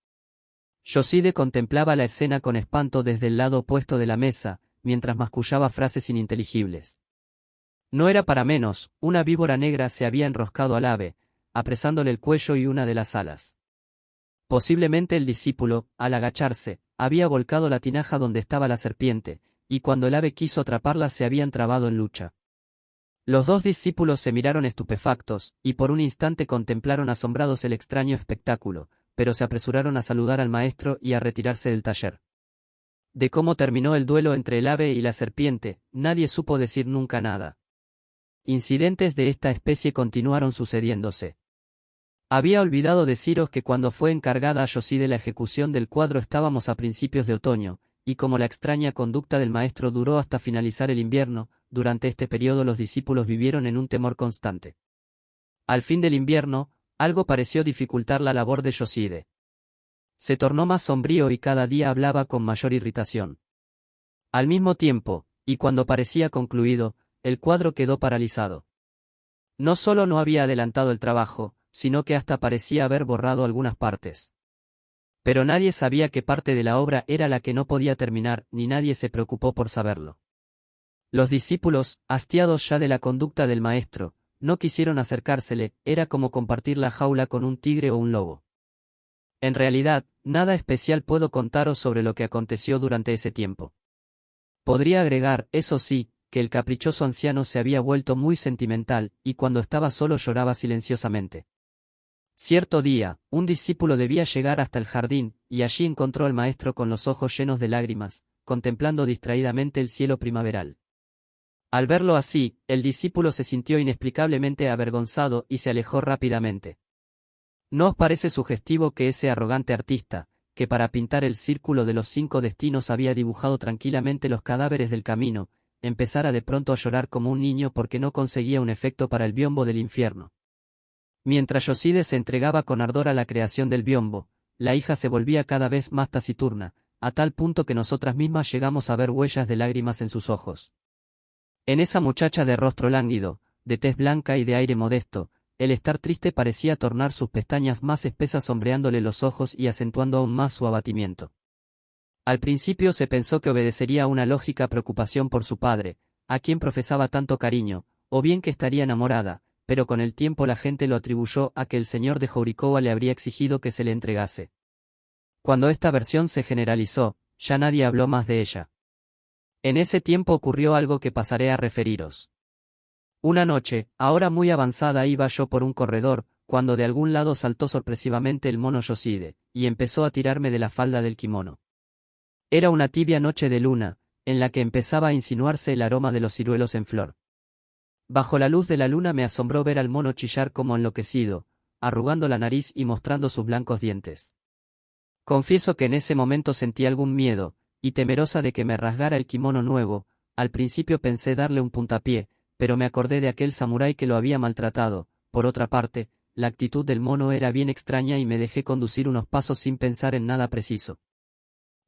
Yoshide contemplaba la escena con espanto desde el lado opuesto de la mesa, mientras mascullaba frases ininteligibles. No era para menos, una víbora negra se había enroscado al ave, apresándole el cuello y una de las alas. Posiblemente el discípulo, al agacharse, había volcado la tinaja donde estaba la serpiente, y cuando el ave quiso atraparla se habían trabado en lucha. Los 2 discípulos se miraron estupefactos, y por un instante contemplaron asombrados el extraño espectáculo, pero se apresuraron a saludar al maestro y a retirarse del taller. De cómo terminó el duelo entre el ave y la serpiente, nadie supo decir nunca nada. Incidentes de esta especie continuaron sucediéndose. Había olvidado deciros que cuando fue encargada a Yoshide la ejecución del cuadro estábamos a principios de otoño, y como la extraña conducta del maestro duró hasta finalizar el invierno, durante este periodo los discípulos vivieron en un temor constante. Al fin del invierno, algo pareció dificultar la labor de Yoshide. Se tornó más sombrío y cada día hablaba con mayor irritación. Al mismo tiempo, y cuando parecía concluido, el cuadro quedó paralizado. No solo no había adelantado el trabajo, sino que hasta parecía haber borrado algunas partes. Pero nadie sabía qué parte de la obra era la que no podía terminar, ni nadie se preocupó por saberlo. Los discípulos, hastiados ya de la conducta del maestro, no quisieron acercársele, era como compartir la jaula con un tigre o un lobo. En realidad, nada especial puedo contaros sobre lo que aconteció durante ese tiempo. Podría agregar, eso sí, que el caprichoso anciano se había vuelto muy sentimental, y cuando estaba solo lloraba silenciosamente. Cierto día, un discípulo debía llegar hasta el jardín, y allí encontró al maestro con los ojos llenos de lágrimas, contemplando distraídamente el cielo primaveral. Al verlo así, el discípulo se sintió inexplicablemente avergonzado y se alejó rápidamente. ¿No os parece sugestivo que ese arrogante artista, que para pintar el círculo de los 5 destinos había dibujado tranquilamente los cadáveres del camino, empezara de pronto a llorar como un niño porque no conseguía un efecto para el biombo del infierno? Mientras Yoside se entregaba con ardor a la creación del biombo, la hija se volvía cada vez más taciturna, a tal punto que nosotras mismas llegamos a ver huellas de lágrimas en sus ojos. En esa muchacha de rostro lánguido, de tez blanca y de aire modesto, el estar triste parecía tornar sus pestañas más espesas sombreándole los ojos y acentuando aún más su abatimiento. Al principio se pensó que obedecería a una lógica preocupación por su padre, a quien profesaba tanto cariño, o bien que estaría enamorada, pero con el tiempo la gente lo atribuyó a que el señor de Horikawa le habría exigido que se le entregase. Cuando esta versión se generalizó, ya nadie habló más de ella. En ese tiempo ocurrió algo que pasaré a referiros. Una noche, ahora muy avanzada, iba yo por un corredor, cuando de algún lado saltó sorpresivamente el mono Yoside, y empezó a tirarme de la falda del kimono. Era una tibia noche de luna, en la que empezaba a insinuarse el aroma de los ciruelos en flor. Bajo la luz de la luna me asombró ver al mono chillar como enloquecido, arrugando la nariz y mostrando sus blancos dientes. Confieso que en ese momento sentí algún miedo, y temerosa de que me rasgara el kimono nuevo, al principio pensé darle un puntapié, pero me acordé de aquel samurái que lo había maltratado. Por otra parte, la actitud del mono era bien extraña y me dejé conducir unos pasos sin pensar en nada preciso.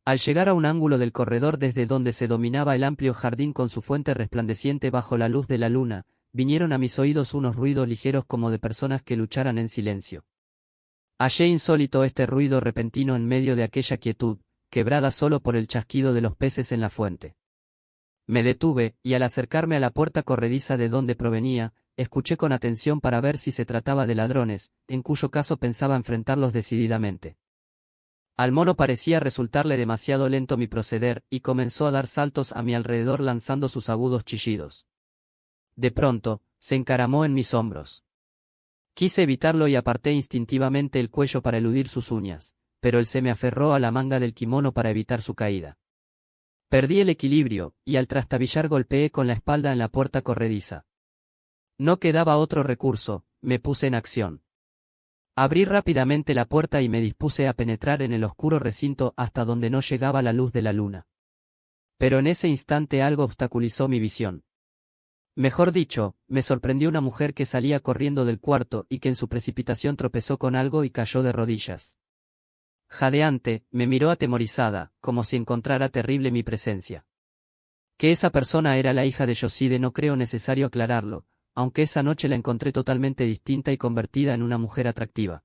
Al llegar a un ángulo del corredor desde donde se dominaba el amplio jardín con su fuente resplandeciente bajo la luz de la luna, vinieron a mis oídos unos ruidos ligeros como de personas que lucharan en silencio. Hallé insólito este ruido repentino en medio de aquella quietud, quebrada solo por el chasquido de los peces en la fuente. Me detuve, y al acercarme a la puerta corrediza de donde provenía, escuché con atención para ver si se trataba de ladrones, en cuyo caso pensaba enfrentarlos decididamente. Al mono parecía resultarle demasiado lento mi proceder, y comenzó a dar saltos a mi alrededor lanzando sus agudos chillidos. De pronto, se encaramó en mis hombros. Quise evitarlo y aparté instintivamente el cuello para eludir sus uñas, pero él se me aferró a la manga del kimono para evitar su caída. Perdí el equilibrio, y al trastabillar golpeé con la espalda en la puerta corrediza. No quedaba otro recurso, me puse en acción. Abrí rápidamente la puerta y me dispuse a penetrar en el oscuro recinto hasta donde no llegaba la luz de la luna. Pero en ese instante algo obstaculizó mi visión. Mejor dicho, me sorprendió una mujer que salía corriendo del cuarto y que en su precipitación tropezó con algo y cayó de rodillas. Jadeante, me miró atemorizada, como si encontrara terrible mi presencia. Que esa persona era la hija de Yoside no creo necesario aclararlo, aunque esa noche la encontré totalmente distinta y convertida en una mujer atractiva.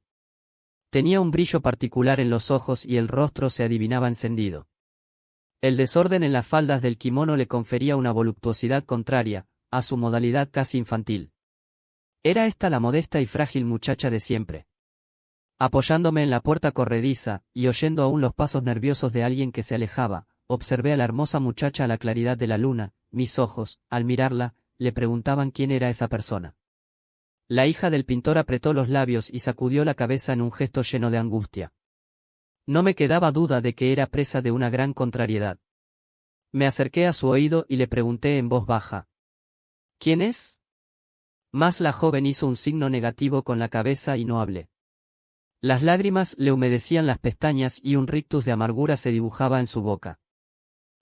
Tenía un brillo particular en los ojos y el rostro se adivinaba encendido. El desorden en las faldas del kimono le confería una voluptuosidad contraria, a su modalidad casi infantil. Era esta la modesta y frágil muchacha de siempre. Apoyándome en la puerta corrediza, y oyendo aún los pasos nerviosos de alguien que se alejaba, observé a la hermosa muchacha a la claridad de la luna. Mis ojos, al mirarla, le preguntaban quién era esa persona. La hija del pintor apretó los labios y sacudió la cabeza en un gesto lleno de angustia. No me quedaba duda de que era presa de una gran contrariedad. Me acerqué a su oído y le pregunté en voz baja: ¿quién es? Mas la joven hizo un signo negativo con la cabeza y no hablé. Las lágrimas le humedecían las pestañas y un rictus de amargura se dibujaba en su boca.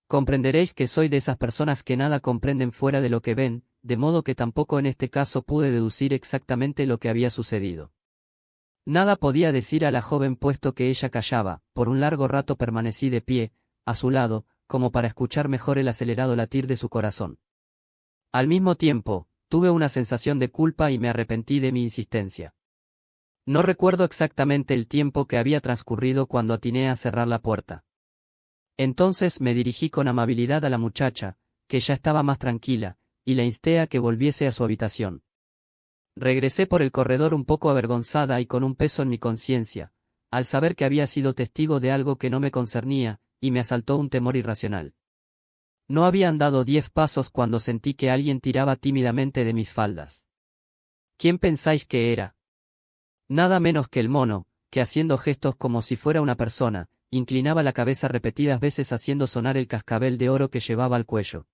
Comprenderéis que soy de esas personas que nada comprenden fuera de lo que ven, de modo que tampoco en este caso pude deducir exactamente lo que había sucedido. Nada podía decir a la joven puesto que ella callaba. Por un largo rato permanecí de pie, a su lado, como para escuchar mejor el acelerado latir de su corazón. Al mismo tiempo, tuve una sensación de culpa y me arrepentí de mi insistencia. No recuerdo exactamente el tiempo que había transcurrido cuando atiné a cerrar la puerta. Entonces me dirigí con amabilidad a la muchacha, que ya estaba más tranquila, y la insté a que volviese a su habitación. Regresé por el corredor un poco avergonzada y con un peso en mi conciencia, al saber que había sido testigo de algo que no me concernía, y me asaltó un temor irracional. No había andado 10 pasos cuando sentí que alguien tiraba tímidamente de mis faldas. ¿Quién pensáis que era? Nada menos que el mono, que haciendo gestos como si fuera una persona, inclinaba la cabeza repetidas veces haciendo sonar el cascabel de oro que llevaba al cuello.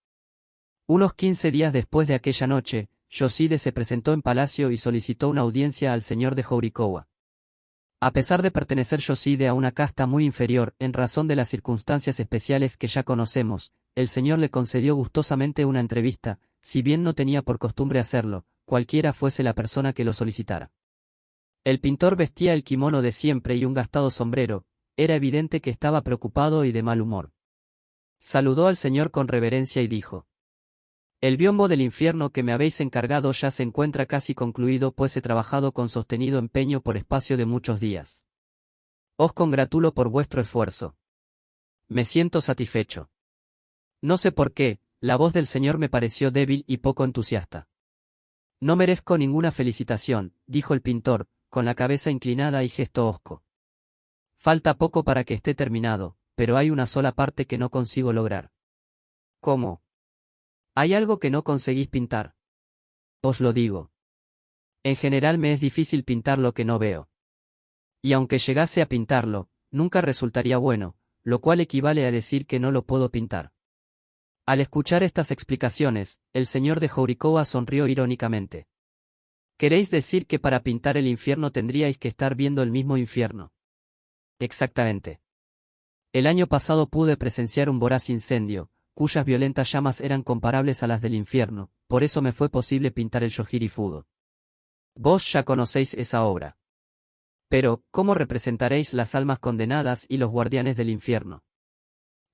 Unos 15 días después de aquella noche, Yoshide se presentó en palacio y solicitó una audiencia al señor de Horikawa. A pesar de pertenecer Yoshide a una casta muy inferior, en razón de las circunstancias especiales que ya conocemos, el señor le concedió gustosamente una entrevista, si bien no tenía por costumbre hacerlo, cualquiera fuese la persona que lo solicitara. El pintor vestía el kimono de siempre y un gastado sombrero, era evidente que estaba preocupado y de mal humor. Saludó al señor con reverencia y dijo: «El biombo del infierno que me habéis encargado ya se encuentra casi concluido, pues he trabajado con sostenido empeño por espacio de muchos días. Os congratulo por vuestro esfuerzo. Me siento satisfecho». No sé por qué, la voz del señor me pareció débil y poco entusiasta. «No merezco ninguna felicitación», dijo el pintor, con la cabeza inclinada y gesto hosco. «Falta poco para que esté terminado, pero hay una sola parte que no consigo lograr». «¿Cómo? ¿Hay algo que no conseguís pintar?» «Os lo digo. En general me es difícil pintar lo que no veo. Y aunque llegase a pintarlo, nunca resultaría bueno, lo cual equivale a decir que no lo puedo pintar». Al escuchar estas explicaciones, el señor de Horikawa sonrió irónicamente. «¿Queréis decir que para pintar el infierno tendríais que estar viendo el mismo infierno?» «Exactamente. El año pasado pude presenciar un voraz incendio, cuyas violentas llamas eran comparables a las del infierno, por eso me fue posible pintar el Yohiri Fudo. Vos ya conocéis esa obra. Pero, ¿cómo representaréis las almas condenadas y los guardianes del infierno?»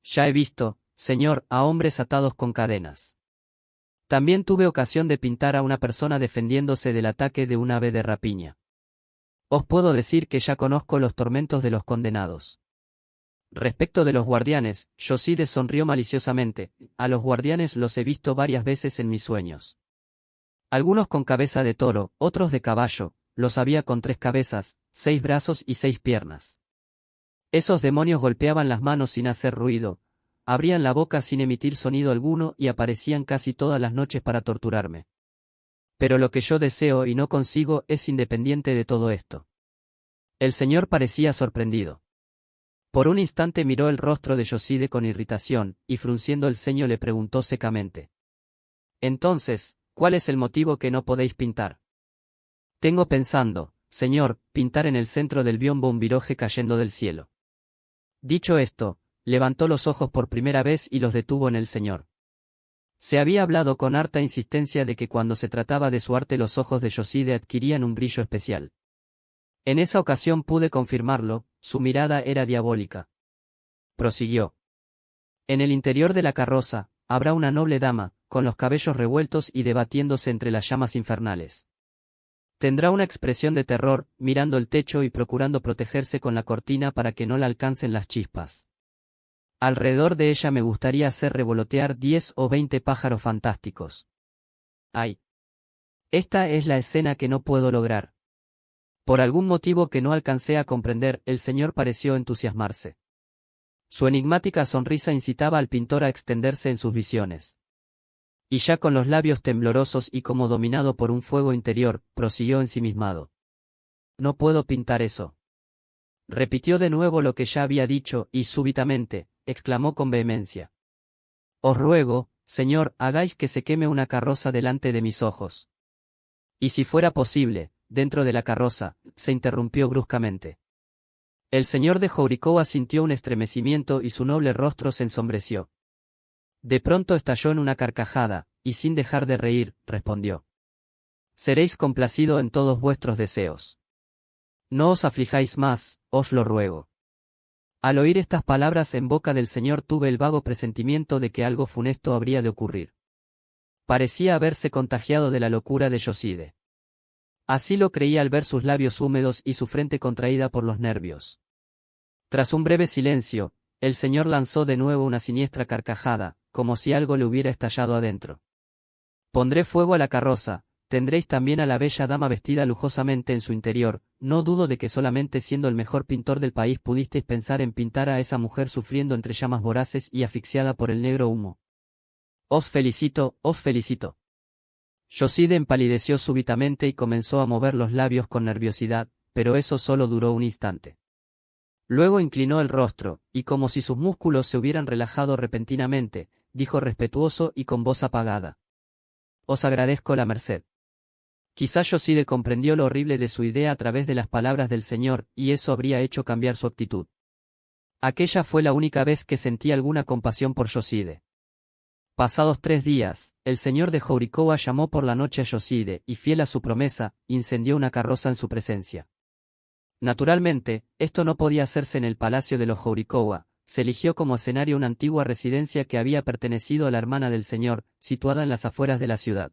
«Ya he visto, señor, a hombres atados con cadenas. También tuve ocasión de pintar a una persona defendiéndose del ataque de un ave de rapiña. Os puedo decir que ya conozco los tormentos de los condenados». Respecto de los guardianes, Yoshide sonrió maliciosamente. «A los guardianes los he visto varias veces en mis sueños. Algunos con cabeza de toro, otros de caballo, los había con 3 cabezas, 6 brazos y 6 piernas. Esos demonios golpeaban las manos sin hacer ruido, abrían la boca sin emitir sonido alguno y aparecían casi todas las noches para torturarme. Pero lo que yo deseo y no consigo es independiente de todo esto». El señor parecía sorprendido. Por un instante miró el rostro de Yoshide con irritación, y frunciendo el ceño le preguntó secamente: «Entonces, ¿cuál es el motivo que no podéis pintar?» «Tengo pensando, señor, pintar en el centro del biombo un viroje cayendo del cielo». Dicho esto, levantó los ojos por primera vez y los detuvo en el señor. Se había hablado con harta insistencia de que cuando se trataba de su arte los ojos de Yoshide adquirían un brillo especial. En esa ocasión pude confirmarlo, su mirada era diabólica. Prosiguió: «En el interior de la carroza, habrá una noble dama, con los cabellos revueltos y debatiéndose entre las llamas infernales. Tendrá una expresión de terror, mirando el techo y procurando protegerse con la cortina para que no la alcancen las chispas. Alrededor de ella me gustaría hacer revolotear 10 o 20 pájaros fantásticos. ¡Ay! Esta es la escena que no puedo lograr». Por algún motivo que no alcancé a comprender, el señor pareció entusiasmarse. Su enigmática sonrisa incitaba al pintor a extenderse en sus visiones. Y ya con los labios temblorosos y como dominado por un fuego interior, prosiguió ensimismado: «No puedo pintar eso». Repitió de nuevo lo que ya había dicho y súbitamente, exclamó con vehemencia: «Os ruego, señor, hagáis que se queme una carroza delante de mis ojos». Y si fuera posible, dentro de la carroza, se interrumpió bruscamente. El señor de Horikawa sintió un estremecimiento y su noble rostro se ensombreció. De pronto estalló en una carcajada, y sin dejar de reír, respondió: «Seréis complacido en todos vuestros deseos. No os aflijáis más, os lo ruego». Al oír estas palabras en boca del señor tuve el vago presentimiento de que algo funesto habría de ocurrir. Parecía haberse contagiado de la locura de Yoshide. Así lo creía al ver sus labios húmedos y su frente contraída por los nervios. Tras un breve silencio, el señor lanzó de nuevo una siniestra carcajada, como si algo le hubiera estallado adentro. «Pondré fuego a la carroza, tendréis también a la bella dama vestida lujosamente en su interior, no dudo de que solamente siendo el mejor pintor del país pudisteis pensar en pintar a esa mujer sufriendo entre llamas voraces y asfixiada por el negro humo. Os felicito, os felicito». Yoshide empalideció súbitamente y comenzó a mover los labios con nerviosidad, pero eso solo duró un instante. Luego inclinó el rostro, y como si sus músculos se hubieran relajado repentinamente, dijo respetuoso y con voz apagada. Os agradezco la merced. Quizá Joside comprendió lo horrible de su idea a través de las palabras del señor, y eso habría hecho cambiar su actitud. Aquella fue la única vez que sentí alguna compasión por Joside. Pasados 3 días, el señor de Horikawa llamó por la noche a Joside y, fiel a su promesa, incendió una carroza en su presencia. Naturalmente, esto no podía hacerse en el palacio de los Horikawa. Se eligió como escenario una antigua residencia que había pertenecido a la hermana del señor, situada en las afueras de la ciudad.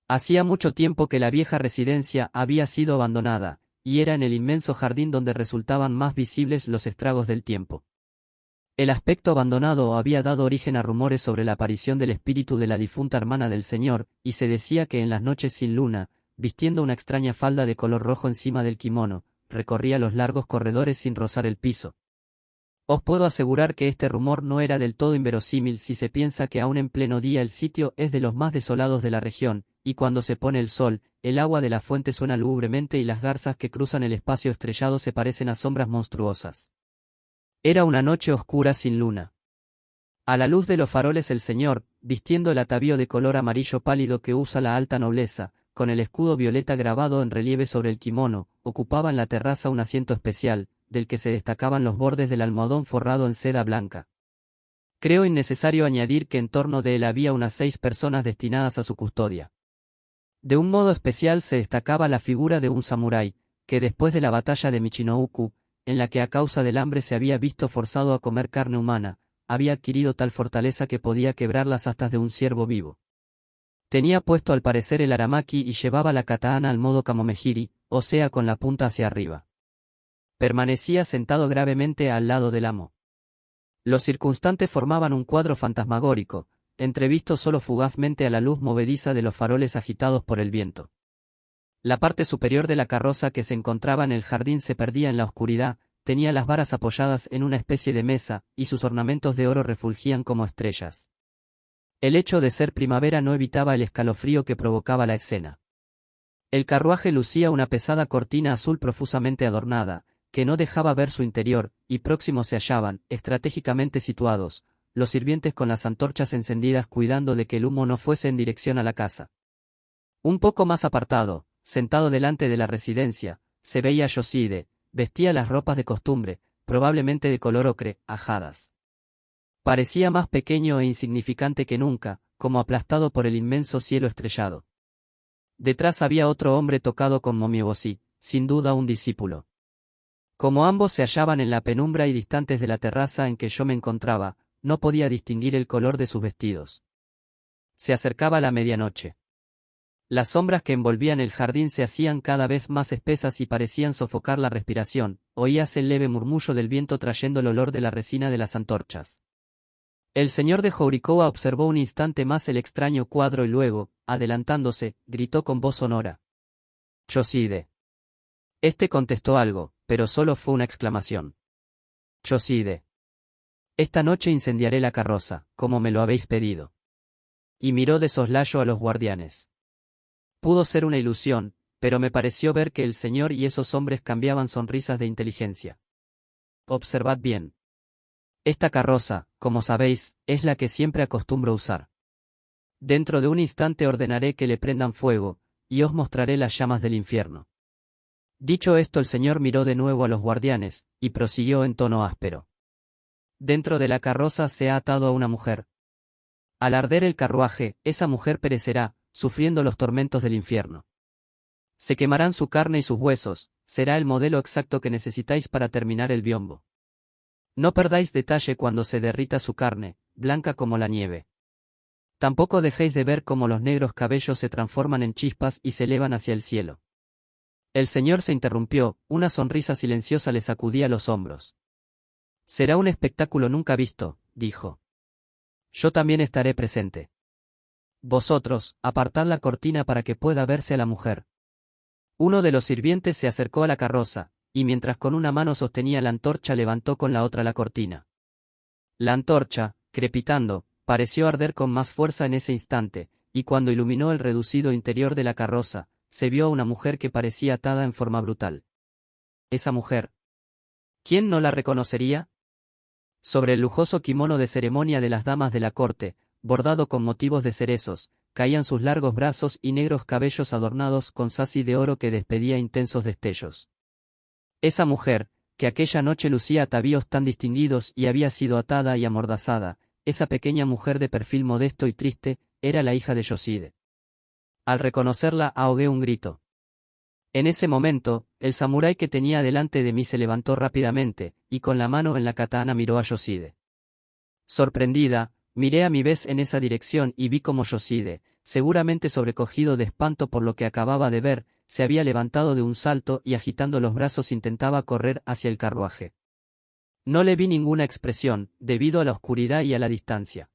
Hacía mucho tiempo que la vieja residencia había sido abandonada, y era en el inmenso jardín donde resultaban más visibles los estragos del tiempo. El aspecto abandonado había dado origen a rumores sobre la aparición del espíritu de la difunta hermana del señor, y se decía que en las noches sin luna, vistiendo una extraña falda de color rojo encima del kimono, recorría los largos corredores sin rozar el piso. Os puedo asegurar que este rumor no era del todo inverosímil si se piensa que aún en pleno día el sitio es de los más desolados de la región, y cuando se pone el sol, el agua de la fuente suena lúgubremente y las garzas que cruzan el espacio estrellado se parecen a sombras monstruosas. Era una noche oscura sin luna. A la luz de los faroles el señor, vistiendo el atavío de color amarillo pálido que usa la alta nobleza, con el escudo violeta grabado en relieve sobre el kimono, ocupaba en la terraza un asiento especial, del que se destacaban los bordes del almohadón forrado en seda blanca. Creo innecesario añadir que en torno de él había unas 6 personas destinadas a su custodia. De un modo especial se destacaba la figura de un samurái, que después de la batalla de Michinouku, en la que a causa del hambre se había visto forzado a comer carne humana, había adquirido tal fortaleza que podía quebrar las astas de un ciervo vivo. Tenía puesto al parecer el aramaki y llevaba la katana al modo kamomejiri, o sea con la punta hacia arriba. Permanecía sentado gravemente al lado del amo. Los circunstantes formaban un cuadro fantasmagórico, entrevisto solo fugazmente a la luz movediza de los faroles agitados por el viento. La parte superior de la carroza que se encontraba en el jardín se perdía en la oscuridad, tenía las varas apoyadas en una especie de mesa, y sus ornamentos de oro refulgían como estrellas. El hecho de ser primavera no evitaba el escalofrío que provocaba la escena. El carruaje lucía una pesada cortina azul profusamente adornada, que no dejaba ver su interior, y próximos se hallaban, estratégicamente situados, los sirvientes con las antorchas encendidas cuidando de que el humo no fuese en dirección a la casa. Un poco más apartado, sentado delante de la residencia, se veía a Joside, vestía las ropas de costumbre, probablemente de color ocre, ajadas. Parecía más pequeño e insignificante que nunca, como aplastado por el inmenso cielo estrellado. Detrás había otro hombre tocado con momieboshi, sin duda un discípulo. Como ambos se hallaban en la penumbra y distantes de la terraza en que yo me encontraba, no podía distinguir el color de sus vestidos. Se acercaba la medianoche. Las sombras que envolvían el jardín se hacían cada vez más espesas y parecían sofocar la respiración, oíase el leve murmullo del viento trayendo el olor de la resina de las antorchas. El señor de Horikawa observó un instante más el extraño cuadro y luego, adelantándose, gritó con voz sonora: «Joside». Este contestó algo, pero solo fue una exclamación. «Joside. Esta noche incendiaré la carroza, como me lo habéis pedido». Y miró de soslayo a los guardianes. Pudo ser una ilusión, pero me pareció ver que el señor y esos hombres cambiaban sonrisas de inteligencia. Observad bien. Esta carroza, como sabéis, es la que siempre acostumbro usar. Dentro de un instante ordenaré que le prendan fuego, y os mostraré las llamas del infierno. Dicho esto el señor miró de nuevo a los guardianes, y prosiguió en tono áspero. Dentro de la carroza se ha atado a una mujer. Al arder el carruaje, esa mujer perecerá, sufriendo los tormentos del infierno. Se quemarán su carne y sus huesos, será el modelo exacto que necesitáis para terminar el biombo. No perdáis detalle cuando se derrita su carne, blanca como la nieve. Tampoco dejéis de ver cómo los negros cabellos se transforman en chispas y se elevan hacia el cielo. El señor se interrumpió, una sonrisa silenciosa le sacudía los hombros. Será un espectáculo nunca visto, dijo. Yo también estaré presente. Vosotros, apartad la cortina para que pueda verse a la mujer. Uno de los sirvientes se acercó a la carroza, y mientras con una mano sostenía la antorcha levantó con la otra la cortina. La antorcha, crepitando, pareció arder con más fuerza en ese instante, y cuando iluminó el reducido interior de la carroza, se vio a una mujer que parecía atada en forma brutal. Esa mujer. ¿Quién no la reconocería? Sobre el lujoso kimono de ceremonia de las damas de la corte, bordado con motivos de cerezos, caían sus largos brazos y negros cabellos adornados con sasi de oro que despedía intensos destellos. Esa mujer, que aquella noche lucía atavíos tan distinguidos y había sido atada y amordazada, esa pequeña mujer de perfil modesto y triste, era la hija de Yoshide. Al reconocerla ahogué un grito. En ese momento, el samurái que tenía delante de mí se levantó rápidamente, y con la mano en la katana miró a Yoshide. Sorprendida, miré a mi vez en esa dirección y vi como Yoshide, seguramente sobrecogido de espanto por lo que acababa de ver, se había levantado de un salto y agitando los brazos intentaba correr hacia el carruaje. No le vi ninguna expresión, debido a la oscuridad y a la distancia.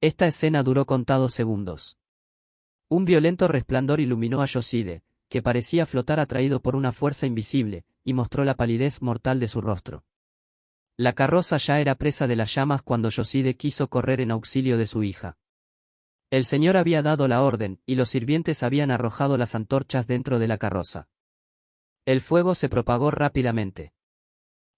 Esta escena duró contados segundos. Un violento resplandor iluminó a Yoshide, que parecía flotar atraído por una fuerza invisible, y mostró la palidez mortal de su rostro. La carroza ya era presa de las llamas cuando Yoshide quiso correr en auxilio de su hija. El señor había dado la orden, y los sirvientes habían arrojado las antorchas dentro de la carroza. El fuego se propagó rápidamente.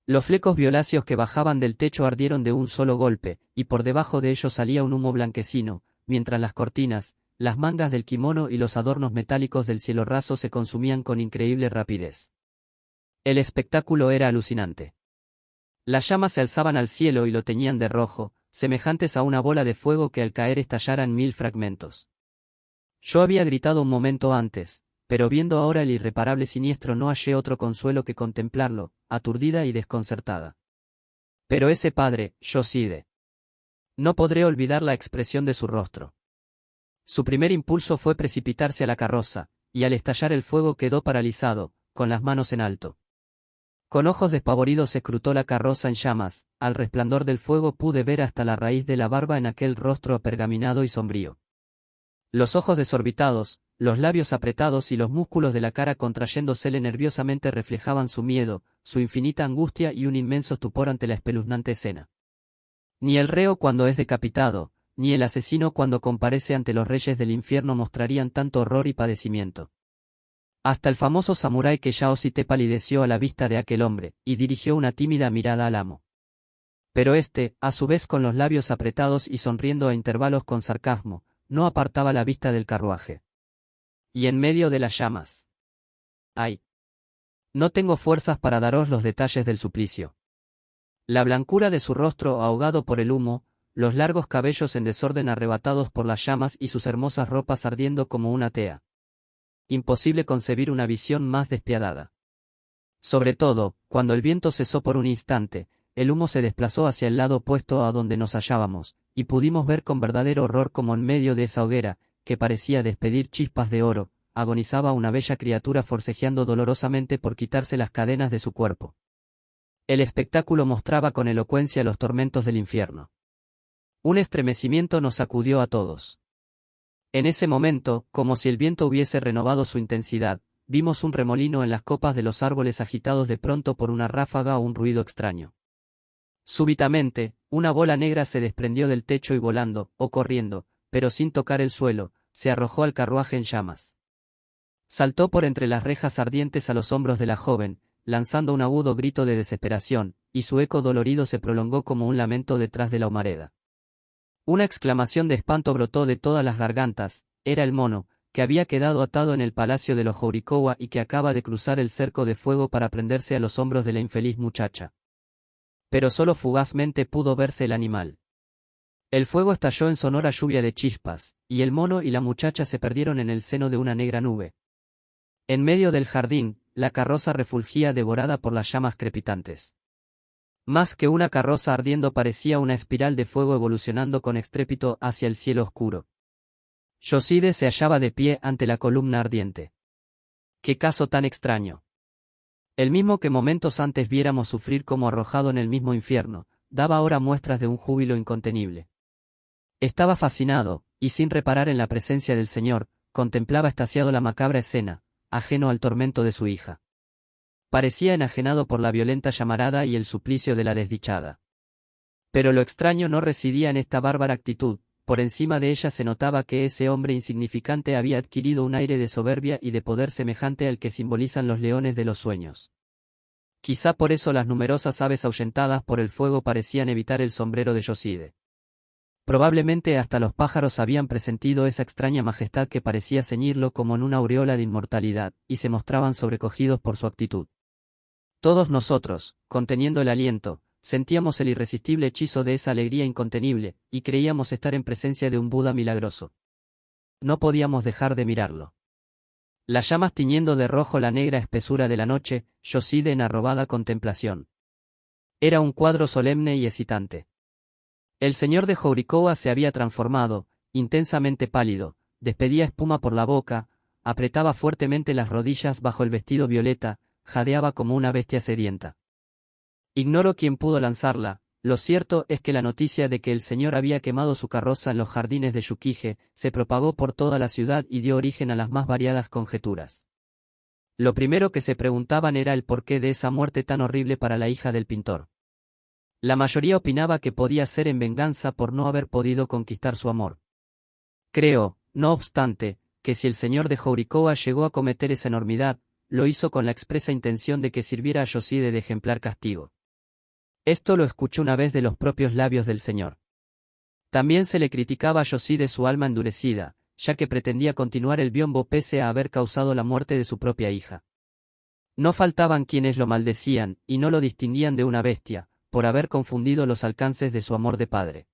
Los flecos violáceos que bajaban del techo ardieron de un solo golpe, y por debajo de ellos salía un humo blanquecino, mientras las cortinas, las mangas del kimono y los adornos metálicos del cielo raso se consumían con increíble rapidez. El espectáculo era alucinante. Las llamas se alzaban al cielo y lo teñían de rojo, semejantes a una bola de fuego que al caer estallara en 1000 fragmentos. Yo había gritado un momento antes, pero viendo ahora el irreparable siniestro no hallé otro consuelo que contemplarlo, aturdida y desconcertada. Pero ese padre, Yoshide. No podré olvidar la expresión de su rostro. Su primer impulso fue precipitarse a la carroza, y al estallar el fuego quedó paralizado, con las manos en alto. Con ojos despavoridos escrutó la carroza en llamas, al resplandor del fuego pude ver hasta la raíz de la barba en aquel rostro apergaminado y sombrío. Los ojos desorbitados, los labios apretados y los músculos de la cara contrayéndosele nerviosamente reflejaban su miedo, su infinita angustia y un inmenso estupor ante la espeluznante escena. Ni el reo cuando es decapitado, ni el asesino cuando comparece ante los reyes del infierno mostrarían tanto horror y padecimiento. Hasta el famoso samurái que Yao Site palideció a la vista de aquel hombre, y dirigió una tímida mirada al amo. Pero éste, a su vez con los labios apretados y sonriendo a intervalos con sarcasmo, no apartaba la vista del carruaje. Y en medio de las llamas. ¡Ay! No tengo fuerzas para daros los detalles del suplicio. La blancura de su rostro ahogado por el humo, los largos cabellos en desorden arrebatados por las llamas y sus hermosas ropas ardiendo como una tea. Imposible concebir una visión más despiadada. Sobre todo, cuando el viento cesó por un instante, el humo se desplazó hacia el lado opuesto a donde nos hallábamos, y pudimos ver con verdadero horror cómo en medio de esa hoguera, que parecía despedir chispas de oro, agonizaba una bella criatura forcejeando dolorosamente por quitarse las cadenas de su cuerpo. El espectáculo mostraba con elocuencia los tormentos del infierno. Un estremecimiento nos sacudió a todos. En ese momento, como si el viento hubiese renovado su intensidad, vimos un remolino en las copas de los árboles agitados de pronto por una ráfaga o un ruido extraño. Súbitamente, una bola negra se desprendió del techo y volando, o corriendo, pero sin tocar el suelo, se arrojó al carruaje en llamas. Saltó por entre las rejas ardientes a los hombros de la joven, lanzando un agudo grito de desesperación, y su eco dolorido se prolongó como un lamento detrás de la humareda. Una exclamación de espanto brotó de todas las gargantas. Era el mono, que había quedado atado en el palacio de los Horikawa y que acaba de cruzar el cerco de fuego para prenderse a los hombros de la infeliz muchacha. Pero solo fugazmente pudo verse el animal. El fuego estalló en sonora lluvia de chispas, y el mono y la muchacha se perdieron en el seno de una negra nube. En medio del jardín, la carroza refulgía devorada por las llamas crepitantes. Más que una carroza ardiendo parecía una espiral de fuego evolucionando con estrépito hacia el cielo oscuro. Yoshide se hallaba de pie ante la columna ardiente. ¡Qué caso tan extraño! El mismo que momentos antes viéramos sufrir como arrojado en el mismo infierno, daba ahora muestras de un júbilo incontenible. Estaba fascinado, y sin reparar en la presencia del Señor, contemplaba extasiado la macabra escena, ajeno al tormento de su hija. Parecía enajenado por la violenta llamarada y el suplicio de la desdichada. Pero lo extraño no residía en esta bárbara actitud, por encima de ella se notaba que ese hombre insignificante había adquirido un aire de soberbia y de poder semejante al que simbolizan los leones de los sueños. Quizá por eso las numerosas aves ahuyentadas por el fuego parecían evitar el sombrero de Yoside. Probablemente hasta los pájaros habían presentido esa extraña majestad que parecía ceñirlo como en una aureola de inmortalidad, y se mostraban sobrecogidos por su actitud. Todos nosotros, conteniendo el aliento, sentíamos el irresistible hechizo de esa alegría incontenible, y creíamos estar en presencia de un Buda milagroso. No podíamos dejar de mirarlo. Las llamas tiñendo de rojo la negra espesura de la noche, Yoside en arrobada contemplación. Era un cuadro solemne y excitante. El señor de Horikawa se había transformado, intensamente pálido, despedía espuma por la boca, apretaba fuertemente las rodillas bajo el vestido violeta, jadeaba como una bestia sedienta. Ignoro quién pudo lanzarla, lo cierto es que la noticia de que el señor había quemado su carroza en los jardines de Yukige se propagó por toda la ciudad y dio origen a las más variadas conjeturas. Lo primero que se preguntaban era el porqué de esa muerte tan horrible para la hija del pintor. La mayoría opinaba que podía ser en venganza por no haber podido conquistar su amor. Creo, no obstante, que si el señor de Horikawa llegó a cometer esa enormidad, lo hizo con la expresa intención de que sirviera a Yoside de ejemplar castigo. Esto lo escuchó una vez de los propios labios del señor. También se le criticaba a Yoside su alma endurecida, ya que pretendía continuar el biombo pese a haber causado la muerte de su propia hija. No faltaban quienes lo maldecían, y no lo distinguían de una bestia, por haber confundido los alcances de su amor de padre.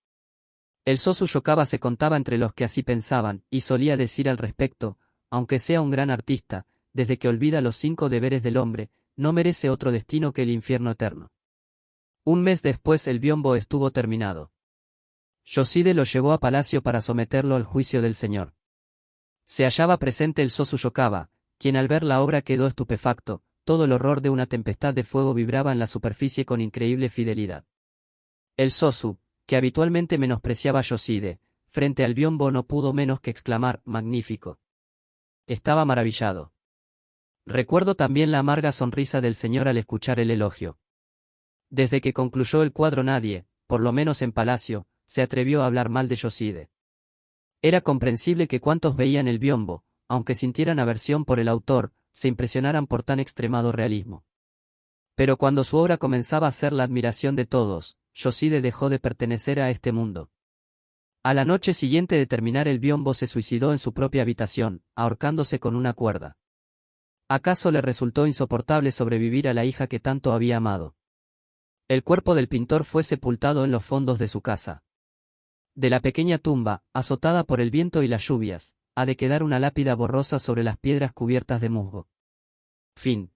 El Sosu Yokawa se contaba entre los que así pensaban, y solía decir al respecto, aunque sea un gran artista, desde que olvida los 5 deberes del hombre, no merece otro destino que el infierno eterno. Un mes después el biombo estuvo terminado. Yoside lo llevó a palacio para someterlo al juicio del señor. Se hallaba presente el Sosu Yokawa, quien al ver la obra quedó estupefacto, todo el horror de una tempestad de fuego vibraba en la superficie con increíble fidelidad. El Sosu, que habitualmente menospreciaba a Yoside, frente al biombo no pudo menos que exclamar, magnífico. Estaba maravillado. Recuerdo también la amarga sonrisa del señor al escuchar el elogio. Desde que concluyó el cuadro nadie, por lo menos en palacio, se atrevió a hablar mal de Yoside. Era comprensible que cuantos veían el biombo, aunque sintieran aversión por el autor, se impresionaran por tan extremado realismo. Pero cuando su obra comenzaba a ser la admiración de todos, Yoside dejó de pertenecer a este mundo. A la noche siguiente de terminar el biombo se suicidó en su propia habitación, ahorcándose con una cuerda. ¿Acaso le resultó insoportable sobrevivir a la hija que tanto había amado? El cuerpo del pintor fue sepultado en los fondos de su casa. De la pequeña tumba, azotada por el viento y las lluvias, ha de quedar una lápida borrosa sobre las piedras cubiertas de musgo. Fin.